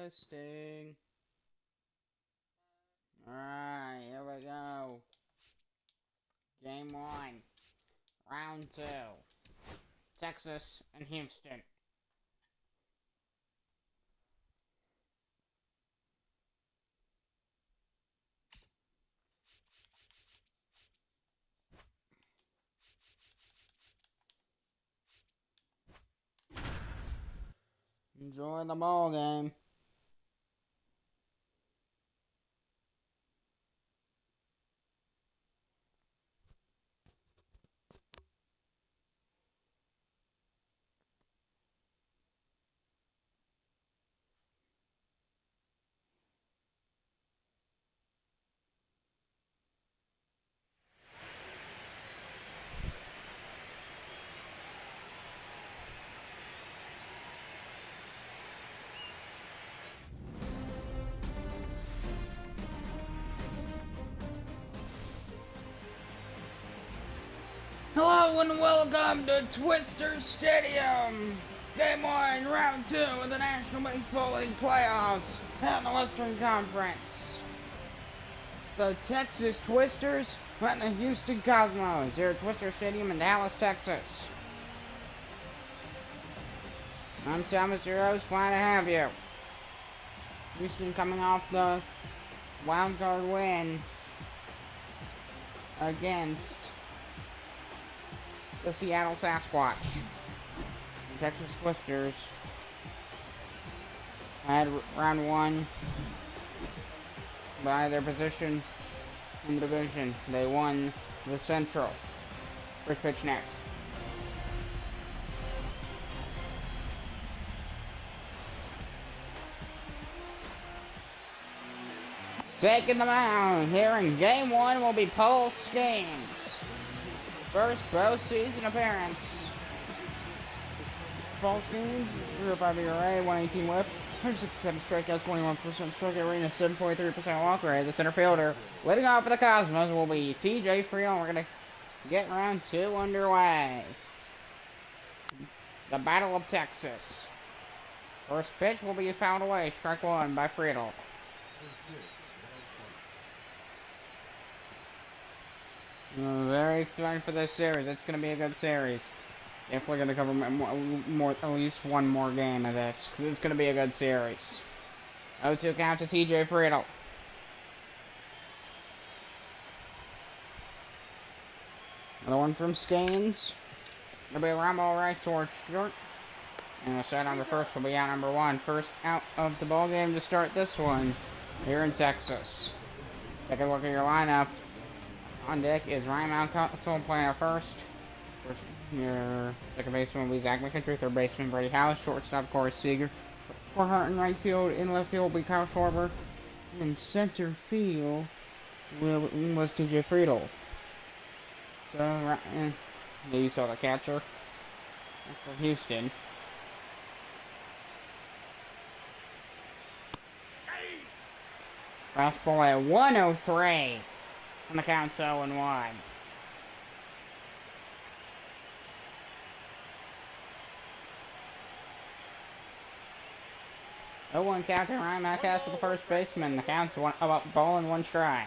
Testing. Alright, here we go. Game 1. Round 2. Texas and Houston. Enjoy the ball game. Hello and welcome to Twister Stadium! Game 1, Round 2 of the National Baseball League Playoffs in the Western Conference. The Texas Twisters and the Houston Cosmos here at Twister Stadium in Dallas, Texas. I'm Thomas, your host, glad to have you. Houston coming off the wild card win against the Seattle Sasquatch. The Texas Twisters had round 1 by their position in the division. They won the Central. First pitch next. Taking the mound here in Game 1 will be Paul Skeens. First postseason appearance. Paul Skeens, 0.5 ERA, 118 whip, 167 strikeouts, 21% strikeout rate, and 7.3% walk rate. The center fielder leading off for the Cosmos will be TJ Friedel. We're going to get round 2 underway. The Battle of Texas. First pitch will be fouled away, strike 1 by Friedel. Very excited for this series. It's going to be a good series. Definitely going to cover at least one more game of this, because it's going to be a good series. 0-2 count to TJ Friedel. Another one from Skeens. It'll be a round ball right towards short. And the set on the first will be out number 1. First out of the ball game to start this one here in Texas. Take a look at your lineup. On deck is Ryan Mountcastle playing at first. Your second baseman will be Zach McKinstry. Third baseman Brady House. Shortstop Corey Seager. For Hart in right field. In left field will be Kyle Schwarber. In center field was TJ Friedel. So, yeah, you saw the catcher. That's for Houston. Fastball at 103. And the count's 0-1. 0-1 count to Ryan Mountcastle, the first baseman. The count's ball and 1 strike.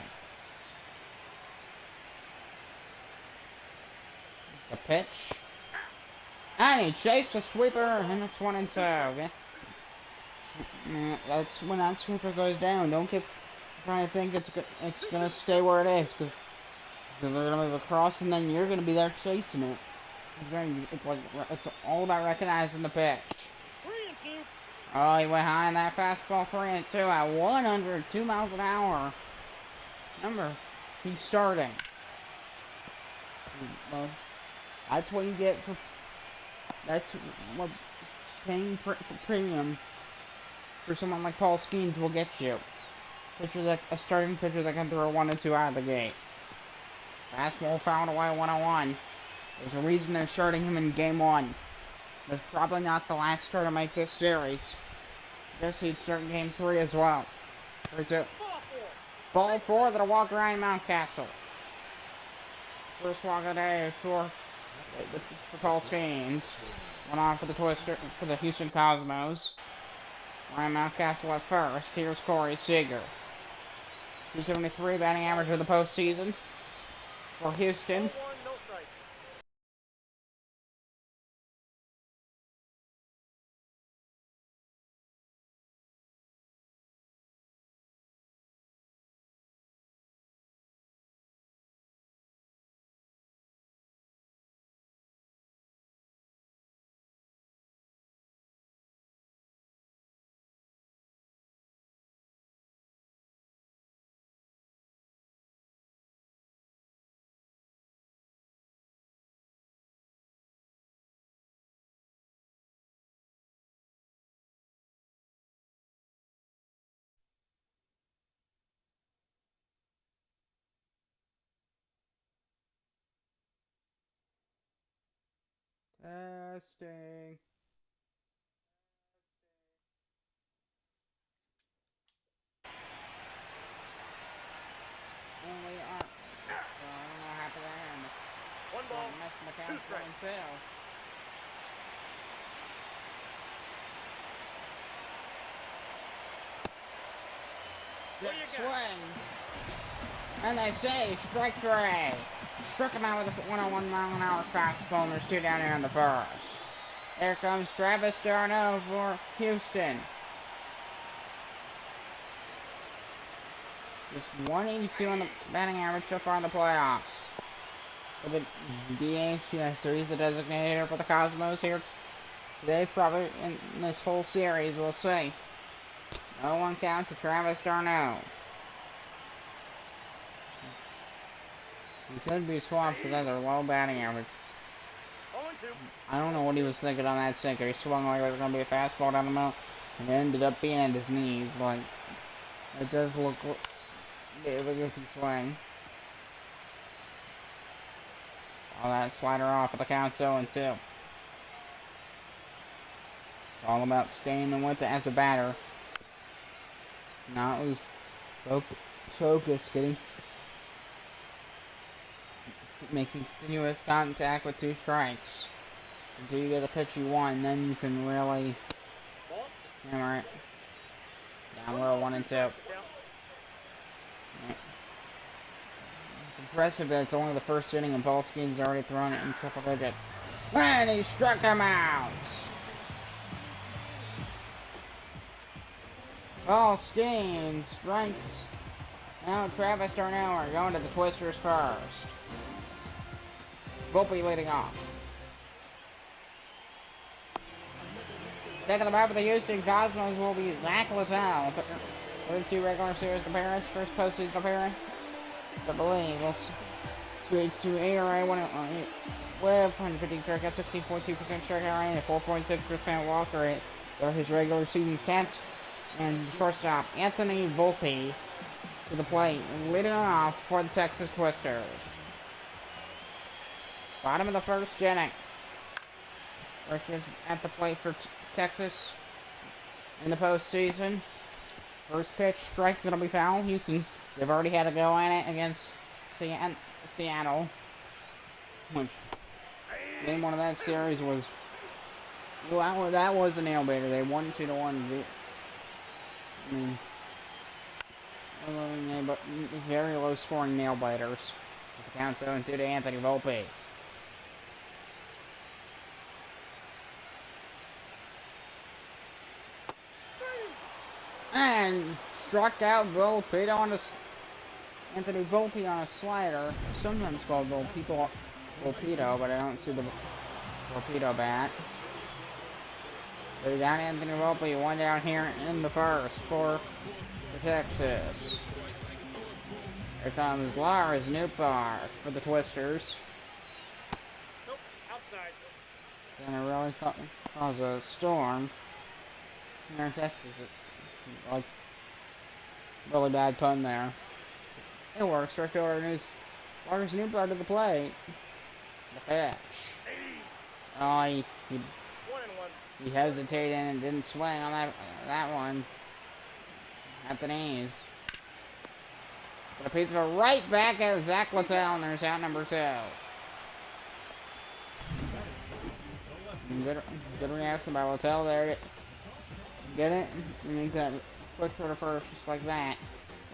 The pitch. And he chased a sweeper, and it's 1-2. That's when that sweeper goes down. Don't keep trying to think it's gonna stay where it is, because they're gonna move across, and then you're gonna be there chasing it. It's all about recognizing the pitch. 3-2. Oh, he went high on that fastball. 3-2 at 102 miles an hour. Remember, he's starting. Well, that's what you get for. That's what paying for premium for someone like Paul Skeens will get you. A starting pitcher that can throw 1 and 2 out of the gate. Fastball fouled away 1-1. There's a reason they're starting him in Game 1. That's probably not the last start to make this series. I guess he'd start in Game 3 as well. 3-2. Ball 4 that'll walk Ryan Mountcastle. First walk of the day for Paul Skeens. Went on for the Houston Cosmos. Ryan Mountcastle at first. Here's Corey Seager. 273 batting average of the postseason for Houston. Testing. And we are. I don't know what happened there. One ball. Messing the count going too. Swing. And they say strike three. Struck him out with a 101-mile-an-hour fastball, and there's two down here in the first. Here comes Travis d'Arnaud for Houston. Just 182 on the batting average so far in the playoffs. For the DH, yeah, so he's the designated hitter for the Cosmos here today, probably in this whole series, we'll see. 0-1 count to Travis d'Arnaud. He could be swapped because they're low batting average. I don't know what he was thinking on that sinker. He swung like it was going to be a fastball down the middle, and it ended up being at his knees. Like, it does look a bit of a goofy swing. All that slider off at the count 0-2. It's all about staying with it as a batter. Not lose focus, kidding. Making continuous contact with 2 strikes until you get the pitch you want, and then you can really hammer it down low 1-2. It's impressive that it's only the first inning and Paul Skeens already thrown it in triple digits. And he struck him out. Paul Skeens strikes. Now Travis d'Arnaud are going to the Twisters first. Volpe leading off. Taking the bat for the Houston Cosmos will be Zach Littell. 32 regular series appearance, first postseason appearance. I believe will creates to ARA with 150 strikeout, 16.2% strikeout rate, and 4.6% walk rate. Are his regular season stats. And shortstop Anthony Volpe to the plate, leading off for the Texas Twisters. Bottom of the first inning. First is at the plate for Texas in the postseason. First pitch, strike, that'll be foul. Houston, they've already had a go in it against Seattle. Which, game 1 of that series was, well, that was a nail biter. They won 2-1. But very low scoring nail biters. As the count 0-2 to Anthony Volpe. And struck out Volpe on a Anthony Volpe on a slider. Sometimes called Volpedo, but I don't see the Volpedo bat. But we got Anthony Volpe, one down here in the first for Texas. Here comes Lars Nootbaar for the Twisters. Nope, outside. Gonna really cause a storm here in Texas. Like, really bad pun there. It works. Right fielder news. Lars Nootbaar to the plate. The pitch. Oh, he hesitated and didn't swing on that one. At the knees. But a piece of it right back at Zach Littell, and there's out number 2. Good reaction by Littell there. Get it? You make that quick throw to first, just like that.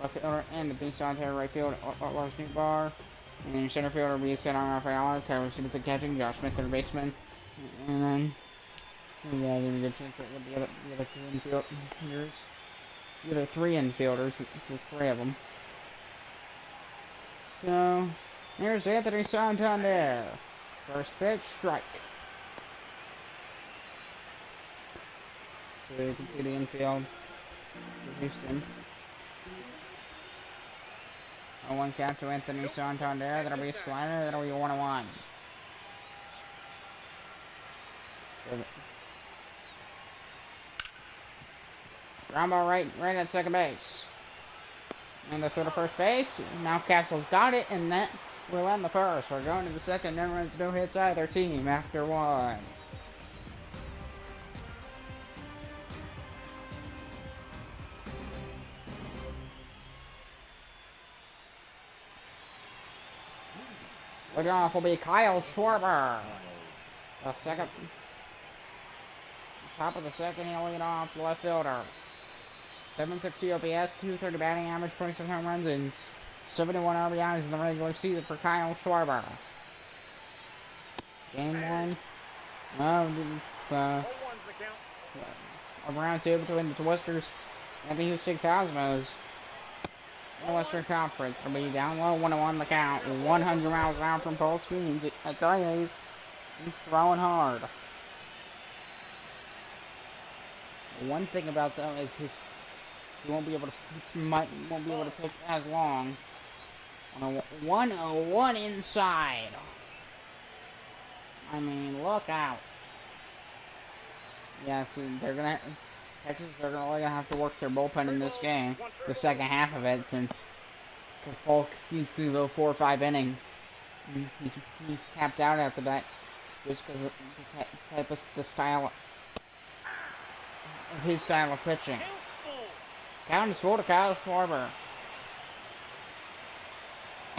Left fielder and the beach on right field, Lars Newbar. And then your center fielder will be set on Rafael. Tyler Stevens catching, Josh Smith, third baseman. And then, yeah, there's a good chance that with the other two infielders. The other three infielders, there's three of them. So, here's Anthony Santander. First pitch, strike. So you can see the infield for Houston. 0-1 count to Anthony Santander. That'll be a slider. That'll be a 1-1. So ground ball right at second base. And the throw to first base. Now Castle's got it, and that will end the first. We're going to the second. No runs, no hits either team after one. Leading off will be Kyle Schwarber. The second. Top of the second, he'll lead off the left fielder. 760 OPS, 230 batting average, 27 home runs, and 71 RBIs in the regular season for Kyle Schwarber. Game one. A round two between the Twisters and the Houston Cosmos. In the Western Conference, it'll be down low, 1-1 the count. 100 miles an hour from Paul Skeens. I tell you, he's throwing hard. One thing about them is he won't be able to pitch as long on a 101 inside. I mean, look out. Yeah, so Texas, they're really gonna have to work their bullpen in this game, the second half of it, because Paul Skeens gonna go 4 or 5 innings. He's capped out after that, just because of the type of the style of his style of pitching. Count is full to Kyle Schwarber.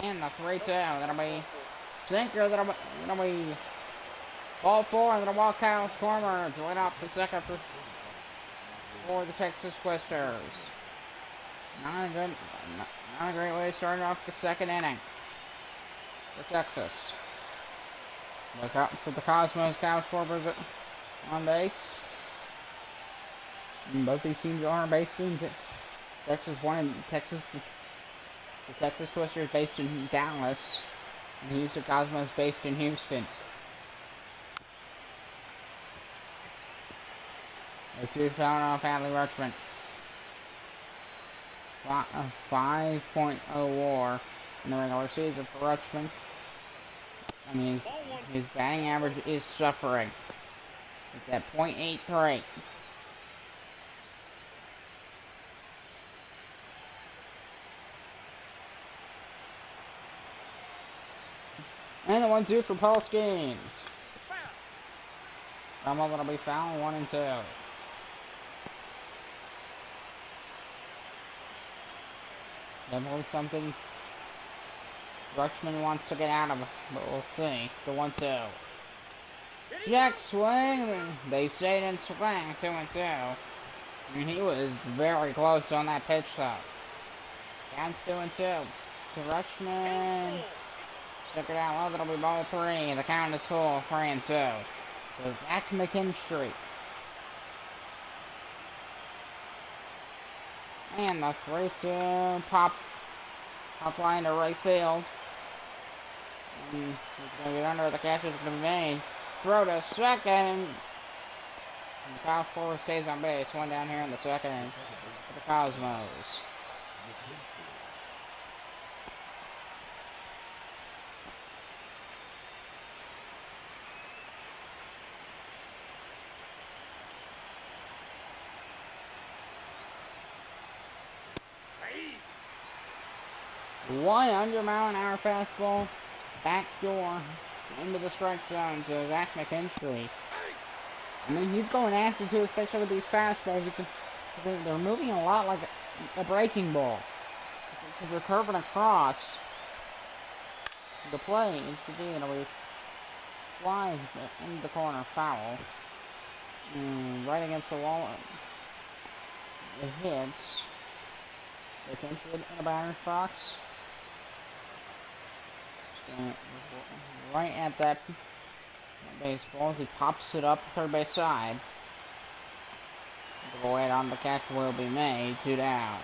And the 3-2. That'll be sinker. That'll be ball 4. And that'll walk Kyle Schwarber to lead off the second for the Texas Twisters. Not a great way to start off the second inning for Texas. Look out for the Cosmos. Kyle Schwarber's on base. And both these teams are on base teams. Texas won in Texas. The Texas Twisters based in Dallas, and the Houston Cosmos based in Houston. The two found off Adley Rutschman. A 5.0 WAR in the regular season for Rutschman. I mean, his batting average is suffering. It's at .83. And the 1-2 for Paul Skeens. Rumble that'll be foul, 1-2. Definitely something Rutschman wants to get out of, but we'll see. The 1-2. Jack swing. They say it in swing. 2-2. I mean, he was very close on that pitch, though. Counts 2-2 to Rutschman. Took it out low. That'll be ball 3. The count is full. 3-2. To Zach McKinstry. And the 3-2 pop line to right field. And he's going to get under. The catch is going to be made. Throw to second. And Kyle Schwarber stays on base. One down here in the second for the Cosmos. One 100-mile-an-hour fastball, backdoor into the strike zone to Zach McKinstry. I mean, he's going nasty too, especially with these fastballs. They're moving a lot like a breaking ball because they're curving across the plate. Is beginning fly into the corner, foul, right against the wall. It hits. Potentially in a batter's box. Right at that baseball as he pops it up third base side. The void on the catch will be made. 2 down.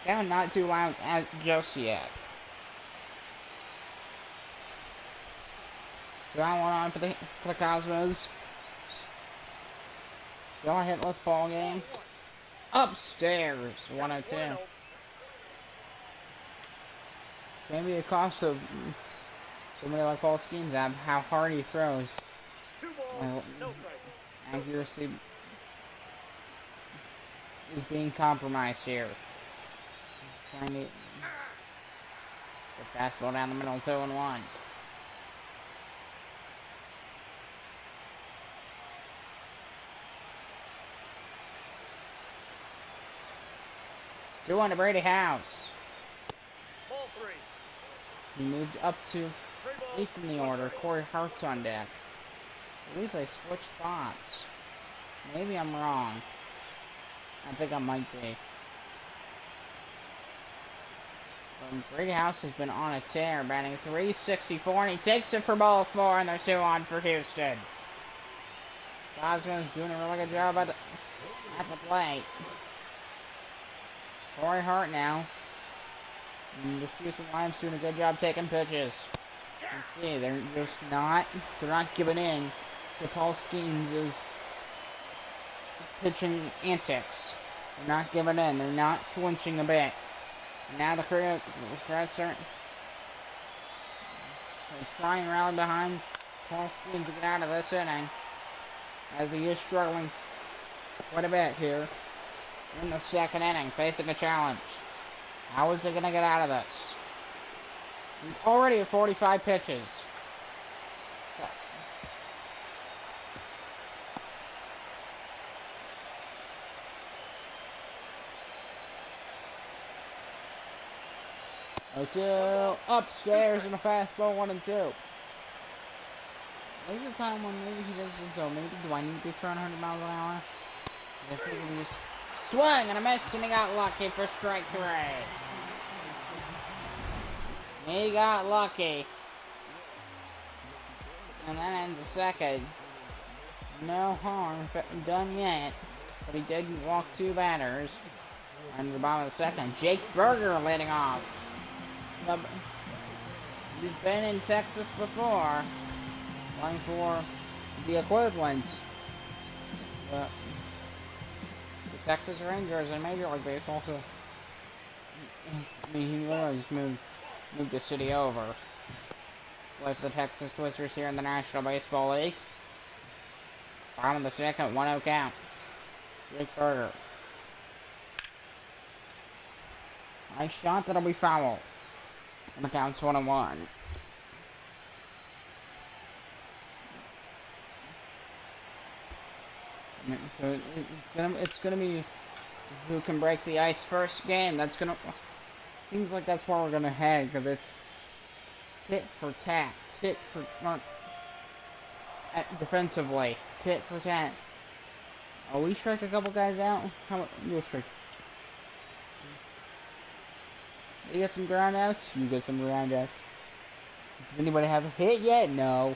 Kevin not too loud as just yet. So I went on for the Cosmos. Still a hitless ball game. Upstairs, 102. It's going to be a cost of somebody like Paul Skeens, how hard he throws. Accuracy is being compromised here. Trying to the fastball down the middle, 2-1. Two on to Brady House. Ball 3. He moved up to 8th in the order. Corey Hart's on deck. I believe they switched spots. Maybe I'm wrong. I think I might be. Brady House has been on a tear, batting .364, and he takes it for ball 4, and there's 2 on for Houston. Cosmo's doing a really good job at the plate. Corey Hart now. And this Houston Lions doing a good job taking pitches. You can see they're not giving in to Paul Skeens' pitching antics. They're not giving in. They're not flinching a bit. And now the crowd start try and rally behind Paul Skeens to get out of this inning, as he is struggling quite a bit here in the second inning, facing a challenge. How is he going to get out of this? He's already at 45 pitches. 0-2, upstairs in a fastball, 1-2. There's a time when maybe he doesn't go. Maybe do I need to be throwing 100 miles an hour? I think he just swung and a miss, and he got lucky for strike 3. He got lucky. And that ends the second. No harm done yet, but he did walk 2 batters. Under the bottom of the second, Jake Berger leading off. He's been in Texas before, playing for the equivalent. The Texas Rangers in Major League Baseball, so I mean, he literally just moved the city over with the Texas Twisters here in the National Baseball League. Bottom of the second, 1-0 count. Jake Berger. Nice shot, that'll be foul. And the count's 1-1. So it's gonna be who can break the ice first game. That's gonna seems like that's where we're gonna head, because it's tit for tat, tit for defensively, tit for tat. Oh, we strike a couple guys out. How about you strike? You get some ground outs? You get some ground outs. Does anybody have a hit yet? No.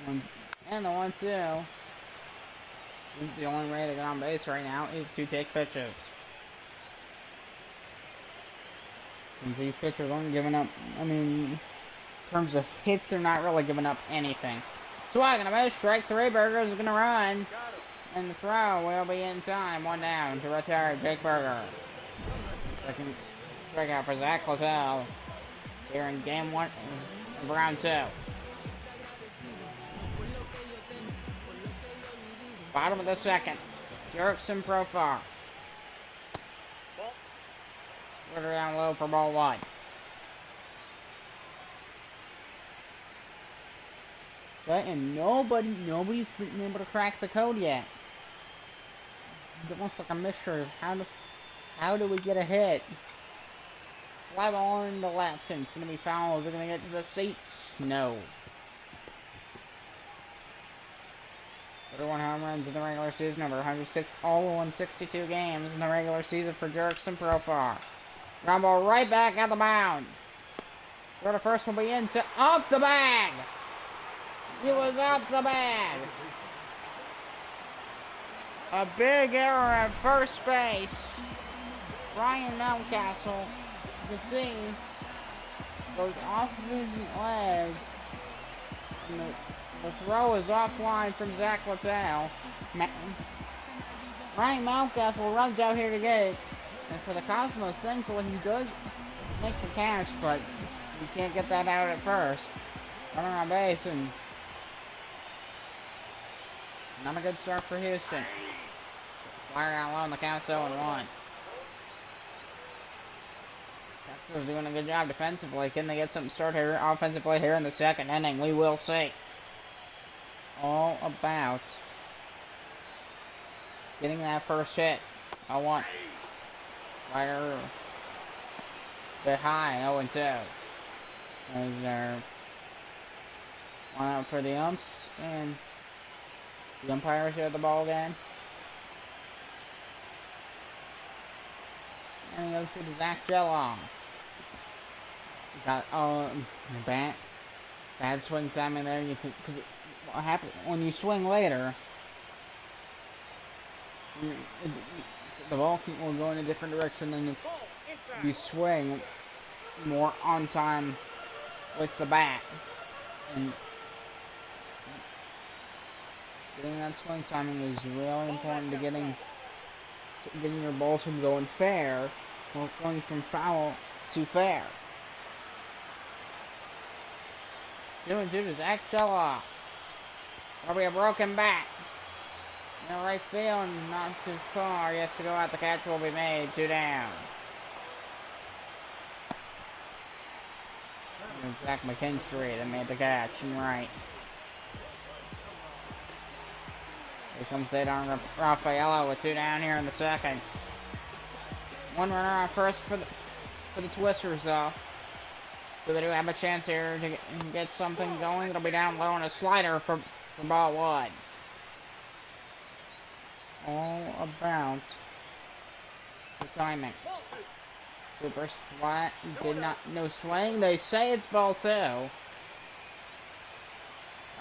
And the 1-2. Seems the only way to get on base right now is to take pitches. Since these pitchers aren't giving up, I mean, in terms of hits, they're not really giving up anything. Swag and a miss, strike 3, Berger's gonna run. And the throw will be in time. 1 down to retire Jake Berger. Second strikeout for Zach Littell here in game 1 of round 2. Bottom of the second. Jerkson Profar. Splitter down low for ball 1. And nobody's been able to crack the code yet. It's almost like a mystery of how do we get a hit? fly ball in the left, and it's going to be fouled. They're going to get to the seats. No. 31 home runs in the regular season, over 106, all 162 games in the regular season for Jerkson Profar. Ground ball right back at the mound. Throw the first one be into off the bag. He was off the bag. A big error at first base. Ryan Mountcastle, you can see, goes off of his leg. And the throw is offline from Zach Littell. Ryan Mountcastle runs out here to get it. And for the Cosmos, thankfully he does make the catch, but you can't get that out at first. Running on base, and not a good start for Houston. Slider out low, and the count's 0-1. Texas doing a good job defensively. Can they get something started here offensively here in the second inning? We will see. All about getting that first hit. 0-1. Slider bit high, 0-2. There's our one out for the umps, and the umpires here at the ball game. And we go to Zach Jelloff. Got bad swing timing there. You can, because what happens when you swing later, the ball will go in a different direction than if you swing more on time with the bat. And getting that swing timing is really important to getting your balls from going fair, or going from foul to fair. 2-2 to Zach Jelloff. Probably a broken bat. In the right field, not too far. He has to go out. The catch will be made. 2 down. And Zach McKinstry that made the catch. And right. Here comes Zadon Raffaello with 2 down here in the second. One runner on first for the Twisters, though. So they do have a chance here to get something going. It'll be down low on a slider for ball 1. All about the timing. Super flat. No swing. They say it's ball 2.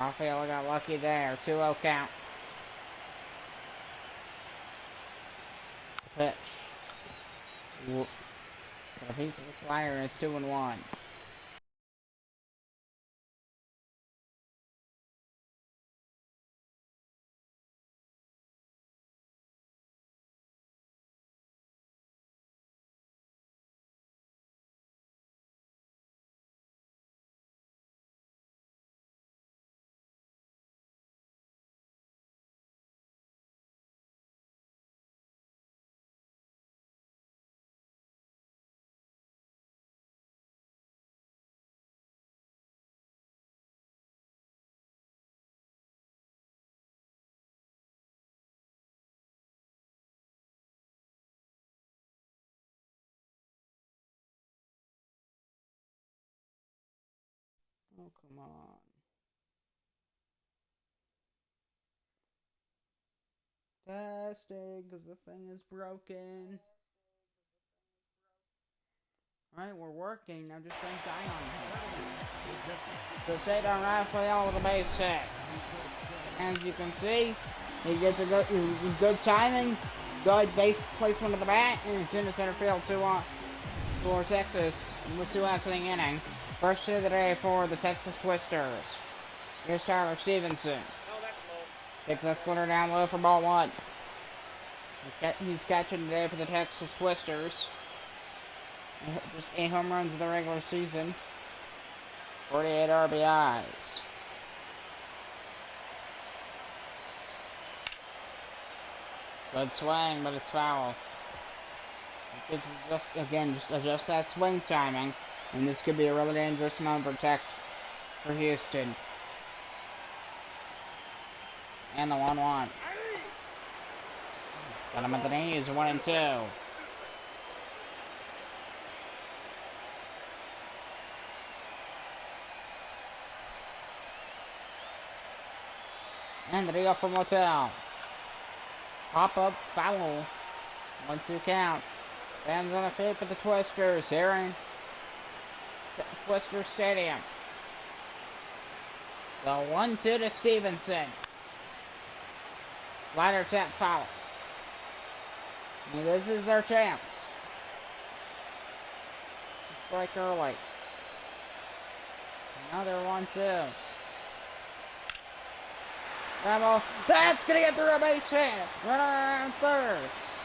Raffaello got lucky there. 2-0 count. Pitch. Got a piece of the flyer, and it's 2-1. Oh, come on. Testing, because the thing is broken. Alright, we're working. Now just don't die on him. So Zadon Raffaello with a base hit. As you can see, he gets a good timing, good base placement of the bat, and it's into center field 2-1 for Texas with 2 outs in the inning. First hit of the day for the Texas Twisters. Here's Tyler Stevenson. Takes that splitter down low for ball 1. He's catching today for the Texas Twisters. Just 8 home runs in the regular season. 48 RBIs. Good swing, but it's foul. Just adjust that swing timing, and this could be a really dangerous moment for Houston. And the 1-1. Got him at the knees, 1-2. And the deal for Motel. Pop-up foul. 1-2 count. Fans on the field for the Twisters here in Twister Stadium. The 1-2 to Stevenson. Slider tap foul. And this is their chance. Strike early. Another 1-2. Rambo, that's going to get through a base hit. Runner around third.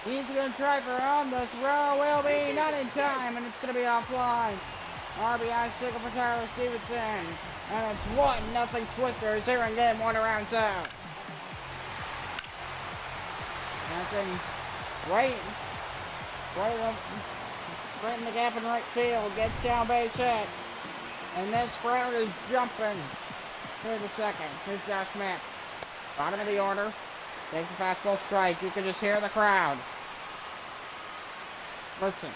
He's going to try for home. The throw will be not in time, and it's going to be offline. RBI single for Tyler Stevenson. And it's 1-0 Twisters here in game 1 around 2. Nothing. Right in the gap in right field. Gets down base hit. And this crowd is jumping. Here's the second. Here's Josh Smith. Bottom of the order. Takes a fastball strike. You can just hear the crowd. Listen.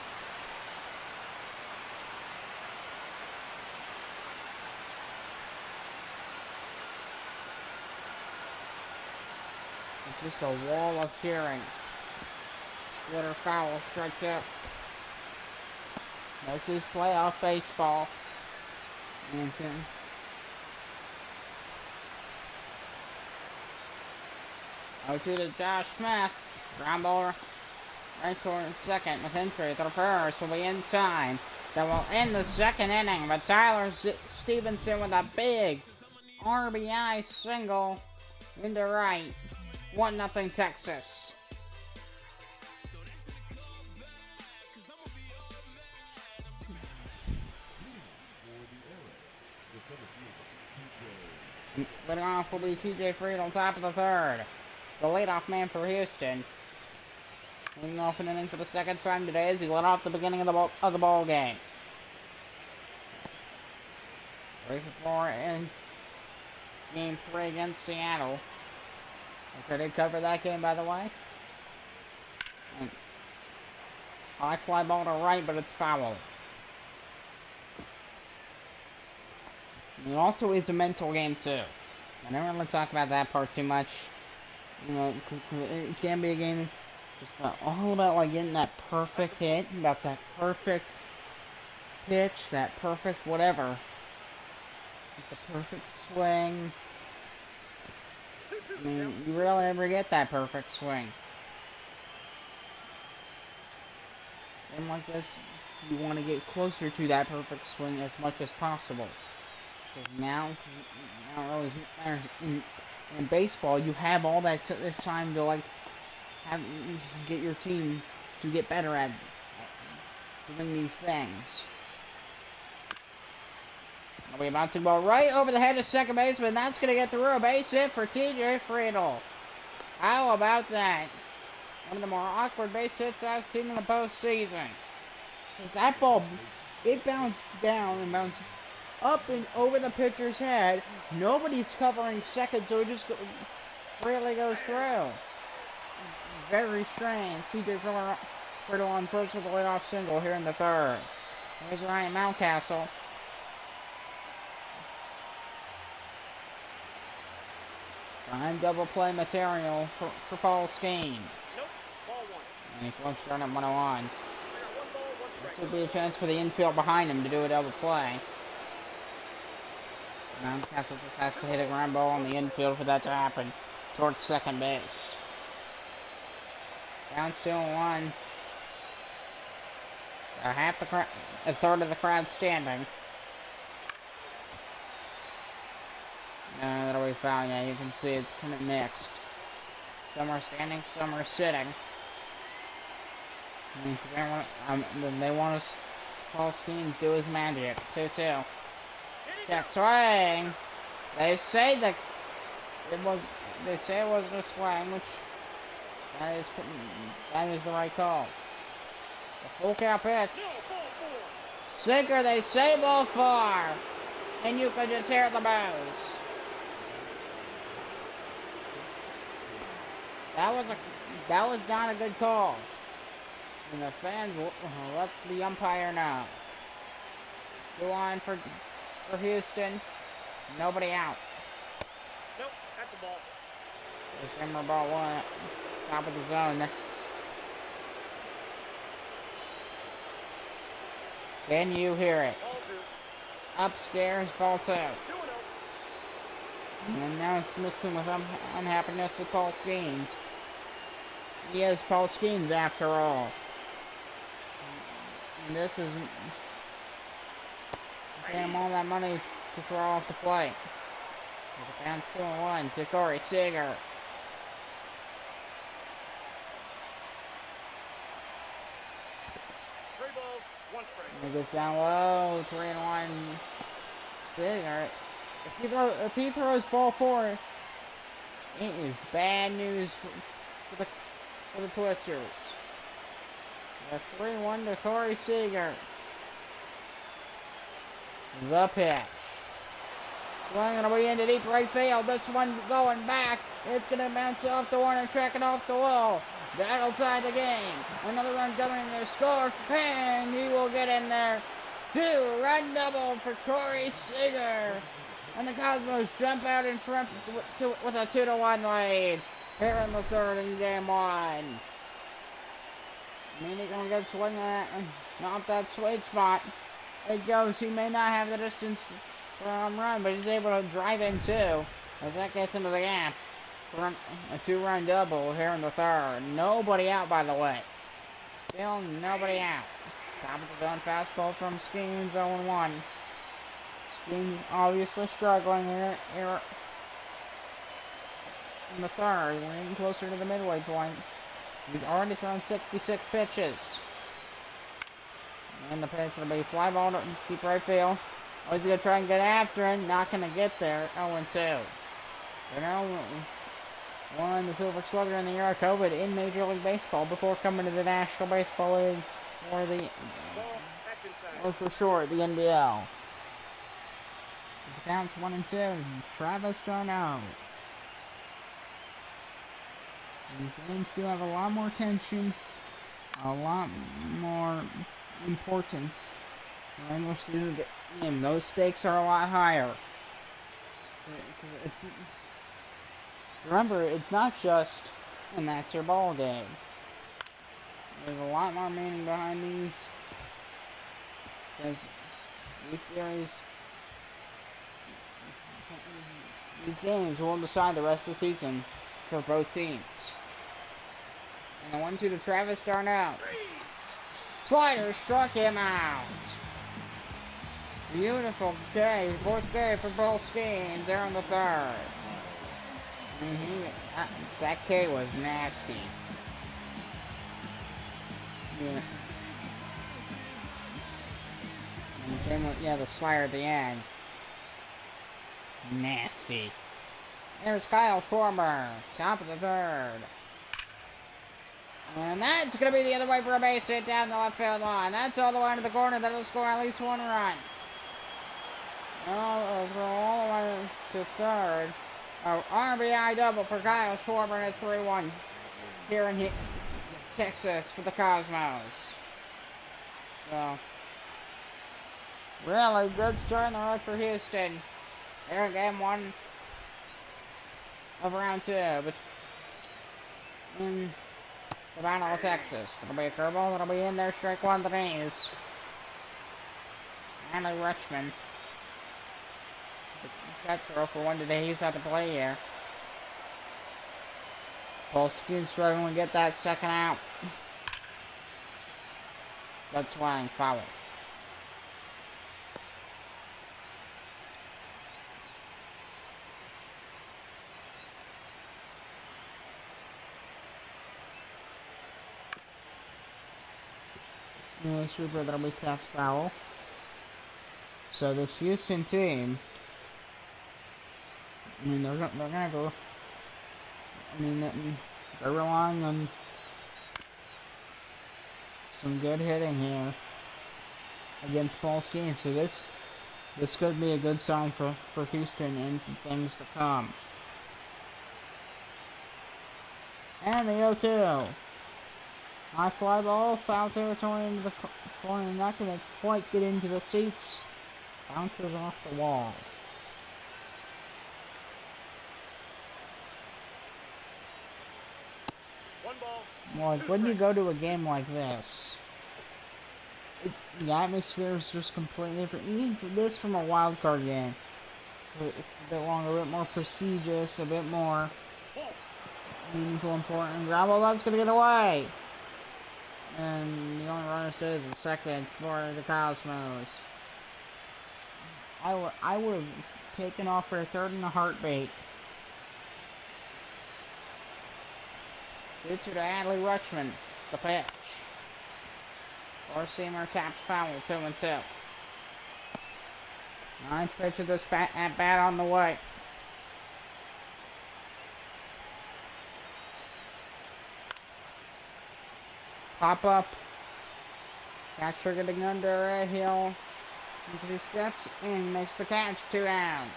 It's just a wall of cheering. Splitter foul, strike 2. This is playoff baseball. Manson. 0-2 to Josh Smith. Ground ball right toward second. McKinstry to the first will be in time. That will end the second inning. But Tyler Stevenson with a big RBI single into right. 1-0 Texas. Leading off will be TJ Fried on top of the third. The leadoff man for Houston. Leading off an inning for the second time today as he led off the beginning of the ball game. 3-4 in Game 3 against Seattle. Which I did cover that game, by the way. And high fly ball to right, but it's foul. It also is a mental game, too. I don't really talk about that part too much. You know, it can be a game just all about, like, getting that perfect hit, about that perfect pitch, that perfect whatever. Like the perfect swing. I mean, you rarely ever get that perfect swing. And like this, you want to get closer to that perfect swing as much as possible. Because now it really matters. In baseball, you have all that this time to like get your team to get better at doing these things. I'll be bouncing ball right over the head of second baseman. That's going to get through a base hit for TJ Friedel. How about that? One of the more awkward base hits I've seen in the postseason. That ball, it bounced down and bounced up and over the pitcher's head. Nobody's covering second, so it just really goes through. Very strange. TJ Friedel on first with a leadoff single here in the third. Here's Ryan Mountcastle. Behind double play material for Paul Skeens. Nope. Ball 1. And he floats straight at 101. This would be a chance for the infield behind him to do a double play. Mountcastle just has to hit a ground ball on the infield for that to happen. Towards second base. Down still 1. A third of the crowd standing. That'll be foul. Yeah, you can see it's kind of mixed. Some are standing, some are sitting. They want us. Paul Skeens do his magic. 2-2. Check swing. They say it wasn't a swing, which that is the right call. The full count pitch. Sinker. They say ball 4, and you can just hear the boos. That was not a good call. And the fans let the umpire know. 2 on for Houston. Nobody out. Nope, at the ball. The Simmer ball one. Top of the zone. Can you hear it? Ball 2. Upstairs, ball 2. 2-0. And now it's mixing with unhappiness with Paul Skeens. He is Paul Skeens after all. And this isn't paying him all that money to throw off the plate. There's a pound still 1 to Corey Seager. Three balls, one strike. He gets down low, 3-1 Seager. If he throws ball 4, it is bad news for the Twisters. The 3-1 to Corey Seager. The pitch. Swinging away into deep right field. This one going back. It's going to bounce off the Warner track and off the wall. That'll tie the game. Another run coming to score. And he will get in there. 2-run double for Corey Seager. And the Cosmos jump out in front with a 2-1 lead. Here in the third in game 1. I mean, he's going to get swinging at not that sweet spot. It goes. He may not have the distance for a home run, but he's able to drive in too. As that gets into the gap. A 2-run double here in the third. Nobody out, by the way. Still nobody out. Top of the zone fastball from Skeens, 0-1. Skeens obviously struggling here in the third. We're getting closer to the midway point. He's already thrown 66 pitches. And the pitch will be fly ball to deep right field. Oh, he's going to try and get after it. Not going to get there. 0-2. They're now won the Silver Slugger in the year of COVID in Major League Baseball before coming to the National Baseball League or for short, the NBL. His accounts 1-2. Travis d'Arnaud. These games do have a lot more tension, a lot more importance. Regular season game, those stakes are a lot higher. Remember, it's not just, and that's your ball game. There's a lot more meaning behind these. Since these series, these games will decide the rest of the season for both teams. And the 1-2 to Travis d'Arnaud. Slider struck him out. Beautiful K, 4th K for both Skeens there in the third. That K was nasty. Yeah. And came with, the slider at the end. Nasty. There's Kyle Schwarber, top of the third. And that's going to be the other way for a base hit down the left field line. That's all the way into the corner. That'll score at least 1 run. All the way to third. RBI double for Kyle Schwarber, and it's 3-1 here in Texas for the Cosmos. So, really good start in the road for Houston. Here in game 1 of round 2. But in the Battle of Texas. It'll be a curveball. That'll be in there. Strike 1 to the knees. Andy Richmond. Catcher for 1 today. He's had to play here. Paul Skeens struggling to get that second out. Good swing. Foul. Super, that'll be tax foul. So this Houston team, I mean, they're gonna go. I mean, they're relying on some good hitting here against Paul Skeens. So this could be a good sign for Houston in things to come. And the 0-2. High fly ball, foul territory into the corner, not going to quite get into the seats. Bounces off the wall. ball. Like, Two when you strikes. go to a game like this, the atmosphere is just completely different. Even for this from a wild card game, it's a bit longer, a bit more prestigious, a bit more Ball. meaningful, important. Grab all that's gonna get away. And the only runner says is second for the Cosmos. I would have taken off for a third in a heartbeat. Due to Adley Rutschman, the pitch. Four-seamer taps foul, 2-2. Ninth pitch of this at bat on the way. Pop up. Catcher getting under it. He'll into the steps and makes the catch. 2 down.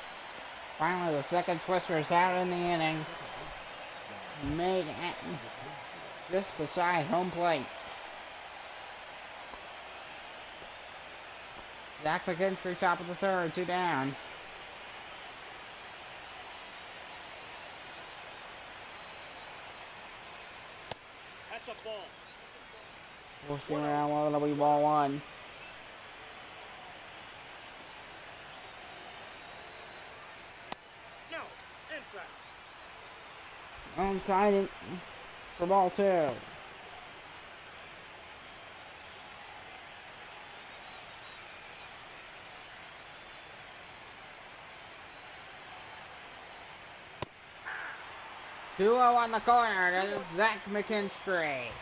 Finally, the second twister is out in the inning. Made at just beside home plate. Zach McKinstry, top of the third, 2 down. That's a ball. We'll see around one. It'll be ball 1. No. Inside. Onside it for ball 2. Two on the corner. That is Zach McKinstry.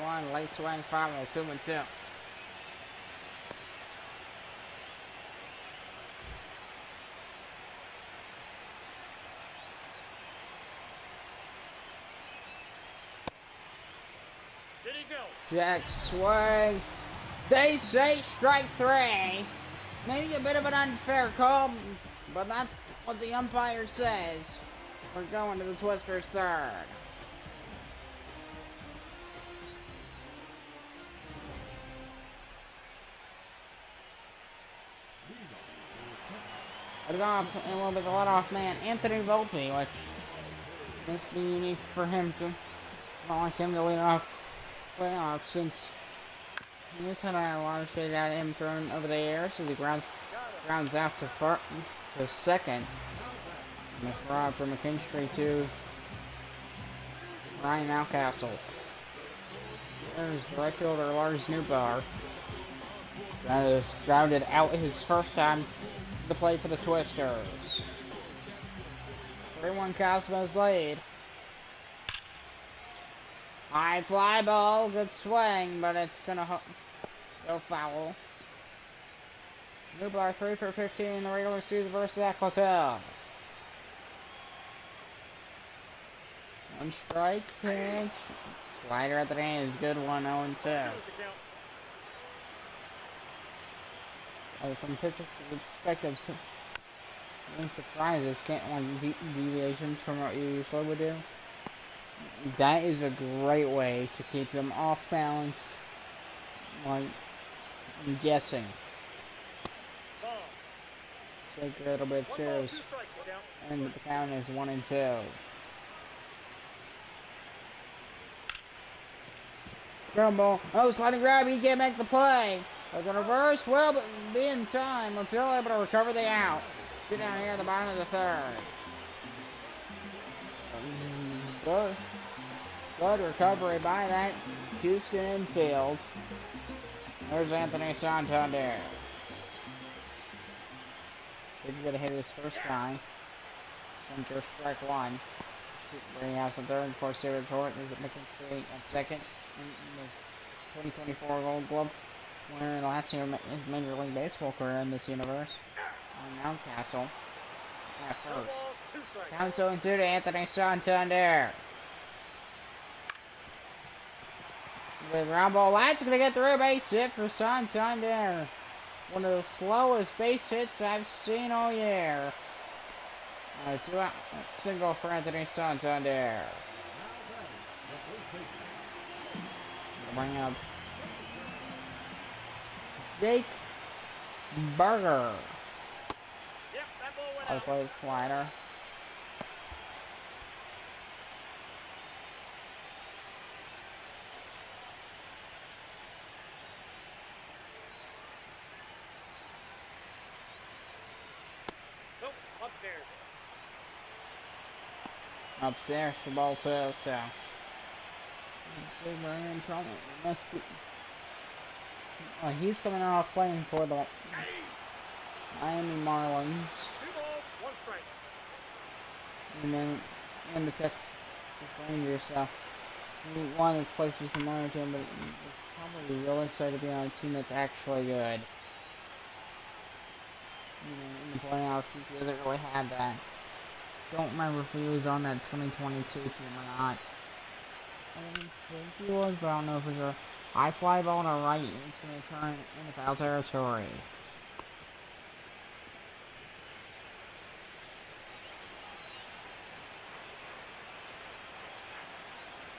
One late swing, 5 2-2. Did he go? Jack swing. They say strike 3. Maybe a bit of an unfair call, but that's what the umpire says. We're going to the Twisters' third. Leading off, and will be the leadoff man, Anthony Volpe, which must be unique for him to not like him to lead off playoffs since he just had a lot of shade at him thrown over the air, so the grounds out to second. And the throw for McKinstry to Ryan Mountcastle. There's the right fielder Lars Newbar. That is grounded out his first time to play for the Twisters. 3-1 Cosmos lead. High fly ball, good swing, but it's gonna go foul. Newbar 3 for 15 in the regular season versus Aquatel. One strike pitch. Slider at the range, good 1-0-2. From pitcher perspective, any surprises, can't deviations from what you usually would do. That is a great way to keep them off balance. Like, I'm guessing. Take a little bit of cheers. And the count is 1-2. Ground ball. Oh, sliding grab. He can't make the play. But the reverse will be in time until able to recover the out. Sit down here at the bottom of the third. Good recovery by that Houston infield. There's Anthony Santander. Didn't get a hit his first time. Center strike 1. Bring out the third. Of course, Sarah Jordan is at McKinstry at second. In the 2024 Gold Glove winner last year his Major League Baseball career in this universe. On Mountcastle at first. Count 0-2 to Anthony Santander. With ground ball, that's going to get through. Base hit for Santander. One of the slowest base hits I've seen all year. 2 out. Single for Anthony Santander. Bring up Jake Burger. Yep, that ball went I out. play slider. Nope, upstairs. Upstairs for ball two, so. Big Brian probably must be. Oh, he's coming off playing for the Miami Marlins. 2 balls, 1 strike. And then in the Texas Rangers, so one of his places familiar to him, but he's probably real excited to be on a team that's actually good. You know, in the playoffs, since he doesn't really have that. Don't remember if he was on that 2022 team or not. I don't think he was, but I don't know for sure. I fly ball to right, and it's going to turn into foul territory.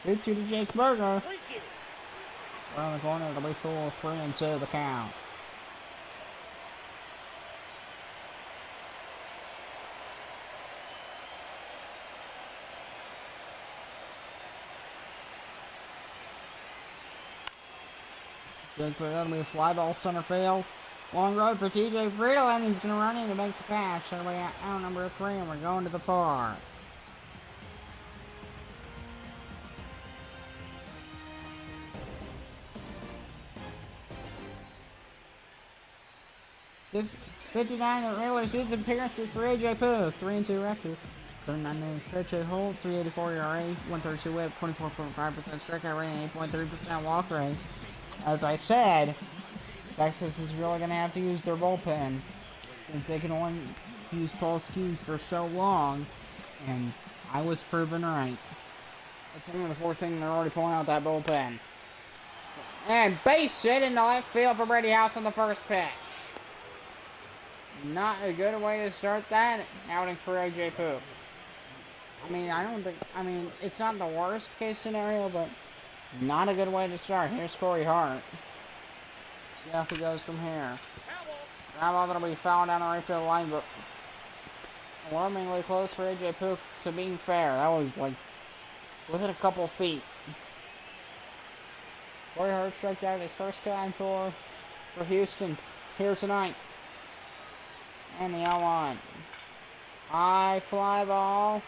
2-2 to Jake Burger. Around the corner, it'll be 4-3-2 the count. Jake Burger, it'll be a fly ball center field. Long road for TJ Friedland. He's going to run in to make the catch. So we got out number 3, and we're going to the far. Six 59 regular season appearances for AJ Pooh. 3-2 record. 79 innings pitched, hold, 384 ERA, 132 whip, 24.5% strikeout rate, 8.3% walk rate. As I said, Texas is really going to have to use their bullpen since they can only use Paul Skeens for so long, and I was proven right. That's only the 4th thing, they're already pulling out that bullpen. And base hit into left field for Brady House on the first pitch. Not a good way to start that outing for AJ Poop. I mean, it's not the worst case scenario, but not a good way to start. Here's Corey Hart. See how he goes from here. Ground ball that'll be fouled down the right field line, but alarmingly close for AJ Poop to being fair. That was like within a couple feet. Corey Hart struck out his first time for Houston here tonight. And the L1. High fly ball.